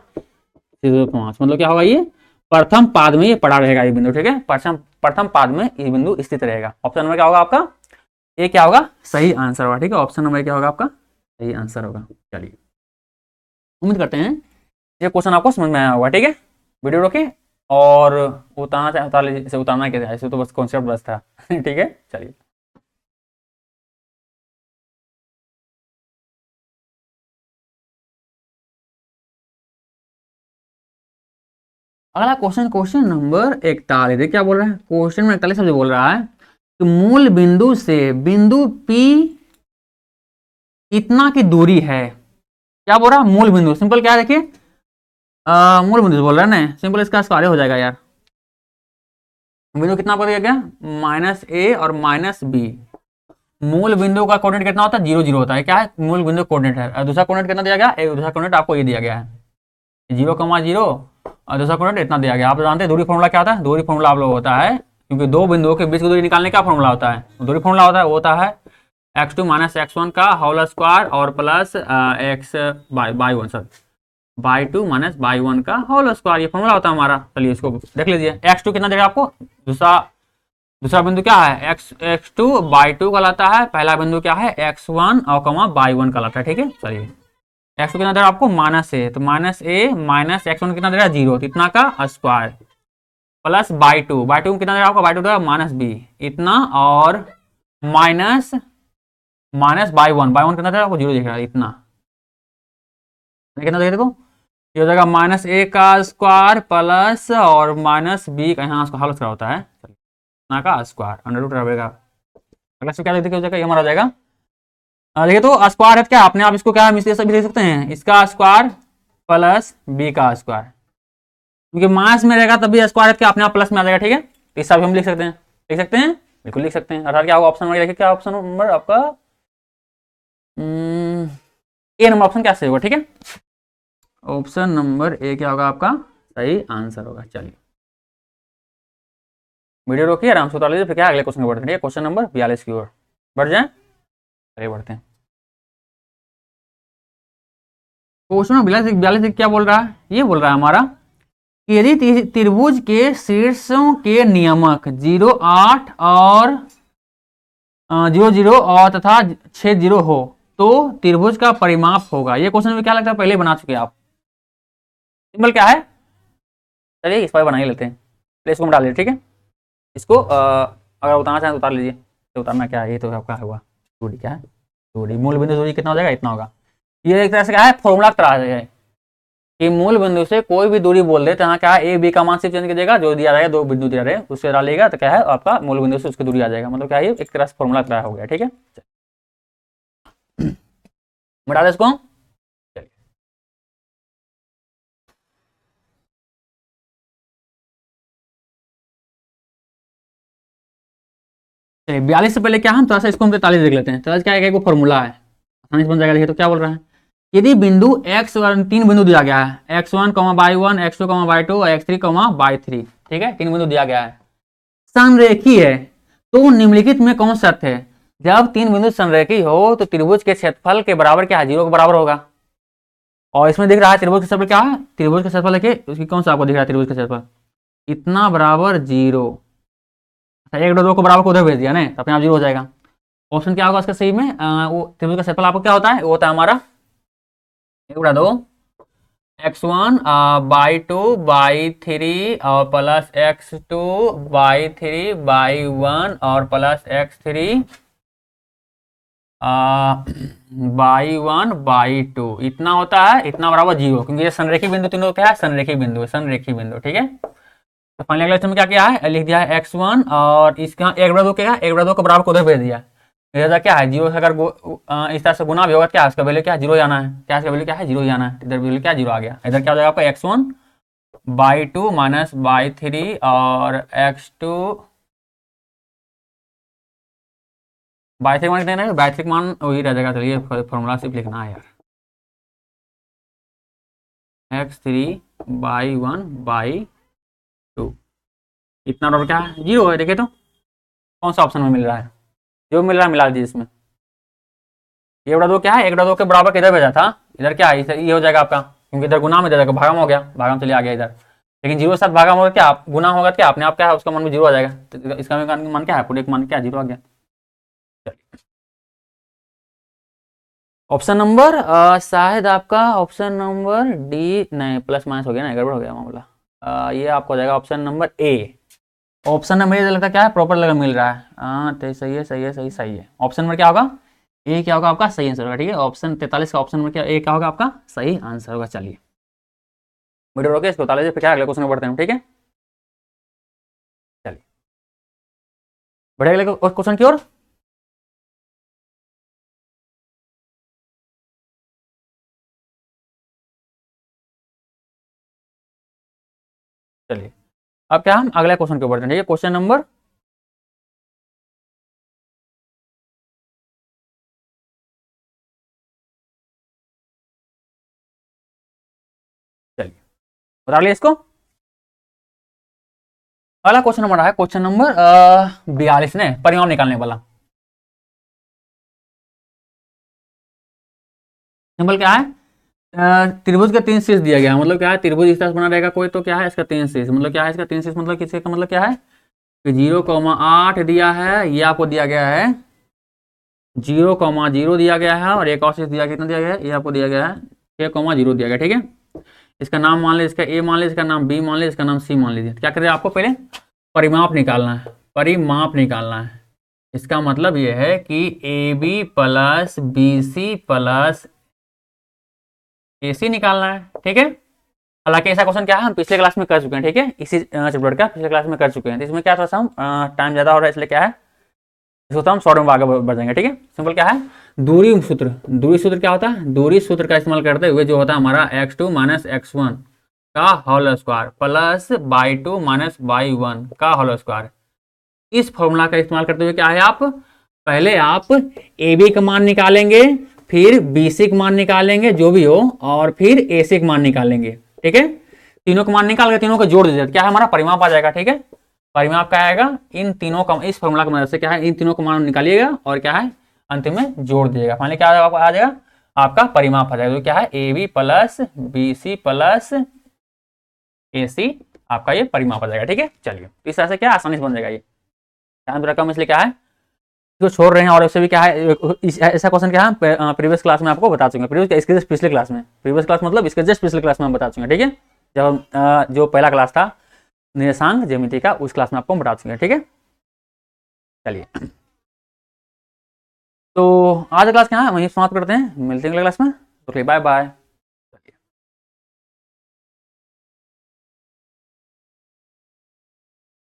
6.5। मतलब क्या होगा, ये प्रथम पाद में ये पड़ा रहेगा ये बिंदु, ठीक है। प्रथम पाद में ये बिंदु स्थित रहेगा। ऑप्शन नंबर क्या होगा आपका, ये क्या होगा, सही आंसर होगा, ठीक है। ऑप्शन नंबर क्या होगा आपका सही आंसर होगा। चलिए उम्मीद करते हैं ये क्वेश्चन आपको समझ में आया होगा, ठीक है। वीडियो रोके और उतारना चाहे उतार लीजिए, इसे उतारना क्या है, इसे तो बस कॉन्सेप्ट बस था ठीक है। चलिए अगला क्वेश्चन, क्वेश्चन नंबर 41। देखिए क्या बोल रहा है, क्वेश्चन में 41 से बोल रहा है कि मूल बिंदु से बिंदु P इतना की दूरी है। क्या बोल रहा है, मूल बिंदु, सिंपल क्या है देखिए, मूल बिंदु से बोल रहा है ना, सिंपल इसका स्क्वायर हो जाएगा यार। बिंदु कितना आपको दिया गया, -a और -b। मूल बिंदु का कोऑर्डिनेट कितना होता है, 0 0 होता है। क्या है, मूल बिंदु कोऑर्डिनेट है। और दूसरा कोऑर्डिनेट कितना दिया गया, दूसरा कोऑर्डिनेट आपको ये दिया गया है 0,0 और दूसरा कोऑर्डिनेट इतना दिया गया। आप जानते हैं दूरी फॉर्मूला क्या होता है, दूरी फॉर्मूला आप लोग होता है, क्योंकि दो बिंदुओं के बीच की दूरी निकालने का फॉर्मूला होता है, दूरी फॉर्मूला होता है वो होता है x2 - x1 का होल स्क्वायर और plus x by 1 sir by 2 - by 1 का होल स्क्वायर, ये फॉर्मूला होता है हमारा। चलिए इसको देख लीजिए, x2 कितना देगा आपको, दूसरा बिंदु क्या है, x2 बाई 2 कहलाता है। पहला बिंदु क्या है, x1 और बाई 1 कहलाता है, ठीक है। चलिए x2 कितना दे रहा है आपको, -a, तो -a - x1 कितना दे रहा है 0, तो इतना का स्क्वायर प्लस बाई 2 कितना दे रहा है आपको, बाई 2 दे रहा है -b इतना, और माइनस बाई 1 कितना दे रहा है आपको, 0 दिख रहा है इतना, कितना देखो ये हो जाएगा -a का स्क्वायर प्लस और -b का, यहाँ उसका हल स्क्वायर होता है इतना का स्क्वायर अंडर रूट रहेगा। अगला क्या देखिए हो जाएगा, ये हमारा हो जाएगा। देखिए तो स्क्वायर है क्या, अपने आप इसको क्या हम इससे भी देख सकते हैं, इसका स्क्वायर प्लस b का स्क्वायर, क्योंकि मास में रहेगा तभी स्क्वायर क्या अपने आप प्लस में आ जाएगा, ठीक है। तो इस हिसाब से हम लिख सकते हैं, लिख सकते हैं, बिल्कुल लिख सकते हैं। अर्थात क्या होगा, ऑप्शन नंबर देखिए, क्या ऑप्शन नंबर आपका ए नंबर ऑप्शन क्या सही होगा, ठीक है। ऑप्शन नंबर ए क्या होगा आपका सही आंसर होगा। चलिए वीडियो रोकिए, आराम से उतार लीजिए, फिर क्या अगले क्वेश्चन को बढ़ते हैं, क्वेश्चन नंबर 42 की ओर बढ़ जाए, चलिए बढ़ते हैं। क्वेश्चन नंबर 42 क्या बोल रहा है, ये बोल रहा है हमारा कि यदि त्रिभुज के शीर्षों के नियमक 0 8 और 0 0 और तथा 6 0 हो तो त्रिभुज का परिमाप होगा। ये क्वेश्चन में क्या लगता है, पहले बना चुके आप, सिंपल क्या है। चलिए इस पर बना ही लेते हैं, पहले इसको हम डाल लेते, ठीक है। इसको अगर उतारना चाहें तो उतार लीजिए, तो उतारना क्या है, ये तो आपका हुआ दूरी, क्या है दूरी, मूल बिंदु दूरी कितना हो जाएगा, इतना होगा। ये एक तरह से क्या है, फॉर्मूला की तरह है कि मूल बिंदु से कोई भी दूरी बोल दे तो यहाँ क्या है, ए बी का मान सिर्फ चेंज कीजिएगा, जो दिया रहेगा दो बिंदु दिया रहे उससे डालिएगा, तो क्या है आपका मूल बिंदु से उसकी दूरी आ जाएगा। मतलब क्या है, एक तरह से फॉर्मूला की तरह हो गया, ठीक है। मिटा दे इसको, चलिए 42 से पहले क्या हम थोड़ा सा इसको हम 43 देख लेते हैं। तो क्या है, फॉर्मूला है, आसानी से बन जाएगा। देखिए तो क्या बोल रहा है, यदि बिंदु x1 तीन बिंदु दिया गया है, x1 बाई 1 x2 बाई 2 और x3 बाई 3, ठीक है, तीन बिंदु दिया गया है, संरेखी है, तो निम्नलिखित में कौन शर्त है। जब तीन बिंदु संरेखी हो तो त्रिभुज के क्षेत्रफल के बराबर क्या है, 0 के बराबर होगा। और इसमें दिख रहा है त्रिभुज का क्षेत्रफल क्या है, त्रिभुज का क्षेत्रफल देखिए उसकी कौन सा आपको दिख रहा है, त्रिभुज का क्षेत्रफल इतना बराबर 0। अच्छा 1 2 को बराबर को उधर भेज दिया ना, तो अपने आप 0 हो जाएगा। ऑप्शन क्या होगा उसका सही में, वो त्रिभुज का क्षेत्रफल आपको क्या होता है, वो होता है हमारा, एक बता दो, x1 बाई 2 बाई 3 और प्लस x2 बाई 3 बाई 1 और प्लस x3 बाई 1 बाई 2, इतना होता है, इतना बराबर 0, क्योंकि ये संरेखी बिंदु तीनों क्या है, संरेखी बिंदु है, संरेखी बिंदु, ठीक है। तो फाइनल अगले में क्या किया है, लिख दिया है x1 और इसका 1/2 क्या है, 1/2 को बराबर को उधर भेज दिया। इधर क्या है 0 से अगर इस तरह से गुना भी होगा, क्या है इसका वैल्यू क्या है, 0 जाना है, क्या इसका वैल्यू क्या है, 0 जाना है, इधर वैल्यू क्या 0 आ गया। इधर क्या हो जाएगा आपका x1 बाई 2 माइनस बाई 3 और x2 बाई 3 मान देना है, बाई 3 मान वही रह जाएगा। चलिए फॉर्मूला सिर्फ लिखना है यार, x3 बाई 1 बाई 2 इतना बराबर क्या है, 0 है। देखिए तो कौन सा ऑप्शन में मिल रहा है? जो मिल रहा है मिला दीजिए इसमें। ये बड़ा दो क्या है, 1/2 के बराबर किधर भेजा था, इधर क्या है, ये हो जाएगा आपका, क्योंकि इधर गुना में दे देगा, भागा में हो गया, भागा में चलिए आ गया इधर। लेकिन 0 के साथ भागा में होगा क्या, आप गुना होगा क्या अपने आप क्या है, उसका मान भी 0 आ जाएगा, तो इसका मान क्या है, पूरे का मान क्या 0 आ गया। ऑप्शन नंबर शायद आपका ऑप्शन नंबर डी, नहीं प्लस माइनस हो गया ना, गड़बड़ हो गया मामला। ये आपको हो जाएगा option number A. Option number A लगता क्या है, प्रॉपर लगा मिल रहा है। हाँ तो सही है, सही है, सही सही है। ऑप्शन नंबर क्या होगा, ए क्या होगा आपका सही आंसर होगा। ठीक है, ऑप्शन 43 का ऑप्शन नंबर क्या, ए क्या होगा आपका सही आंसर होगा। चलिए वीडियो रोके इसको, ताले फिर क्या अगले क्वेश्चन में बढ़ते हैं। ठीक है चलिए बढ़े अगले क्वेश्चन की ओर। चलिए अब क्या हम अगले क्वेश्चन के ऊपर बढ़ते हैं। ठीक है, क्वेश्चन नंबर, चलिए बता लिया इसको। अगला क्वेश्चन नंबर है क्वेश्चन नंबर 42 ने परिमाण निकालने वाला। सिंपल क्या है, त्रिभुज का 3 शीर्ष दिया गया है, मतलब क्या है, त्रिभुज इस तरह से बना रहेगा कोई, तो क्या है इसका 3 शीर्ष, मतलब क्या है इसका 3 शीर्ष, मतलब किसी का मतलब क्या है कि 0,8 दिया है, ये आपको दिया गया है 0,0 दिया गया है, और एक और शीर्ष दिया, कितना दिया गया है, ये आपको दिया गया है 6,0 दिया गया। ठीक है, इसका नाम मान लीजिए, इसका ए मान लीजिए, इसका नाम बी मान लीजिए, इसका नाम सी मान लीजिए। क्या करें आपको पहले परिमाप निकालना है, परिमाप निकालना है। इसका मतलब ये है कि A B plus B C plus A C निकालना है। ठीक है, हालांकि ऐसा क्वेश्चन क्या है हम पिछले क्लास में कर चुके हैं। ठीक है, इसी चैप्टर का पिछले क्लास में कर चुके हैं, तो इसमें क्या थोड़ा सा हम टाइम ज़्यादा हो रहा है, इसलिए क्या है इसको तो हम शॉर्ट में आगे बढ़ जाएंगे। ठीक है, सिंपल क्या है, दूरी सूत्र, दूरी सूत्र क्या होता है, दूरी सूत्र का इस्तेमाल करते हुए जो होता है हमारा x2 माइनस x1 का whole square plus y2 minus y1 का होल स्क्वायर, इस फॉर्मूला का इस्तेमाल करते हुए क्या है, आप पहले आप ए बी का मान निकालेंगे, फिर बी सी का मान निकालेंगे जो भी हो, और फिर ए सी का मान निकालेंगे। ठीक है, तीनों का मान निकाल के तीनों को जोड़ दीजिए, क्या है हमारा परिमाप आ जाएगा। ठीक है, परिमाप क्या आएगा, इन तीनों का, इस फॉर्मूला की मदद से क्या है इन तीनों का मान निकालिएगा और क्या है अंतिम में जोड़ दीजिएगा, फाइनली क्या आ जाएगा आपका परिमाप आ जाएगा, तो क्या है A B plus B C plus A C, आपका ये परिमाप आ जाएगा। ठीक है, चलिए इस तरह से क्या आसानी से बन जाएगा। ये ध्यान रकम इसलिए क्या है इसको छोड़ रहे हैं, और उससे भी क्या है ऐसा क्वेश्चन क्या है प्रीवियस क्लास में आपको बता चुके हैं, प्रीवियस इसके जस्ट पिछले क्लास में, प्रीवियस क्लास मतलब इसके जस्ट पिछले क्लास में हम बता चुके हैं। ठीक है, जब जो पहला क्लास था निर्देशांक ज्यामिति का, उस क्लास में आपको बता चुके हैं। ठीक है, चलिए तो आज क्लास क्या है वहीं समाप्त करते हैं, मिलते हैं अगले क्लास में, तो बाय बाय।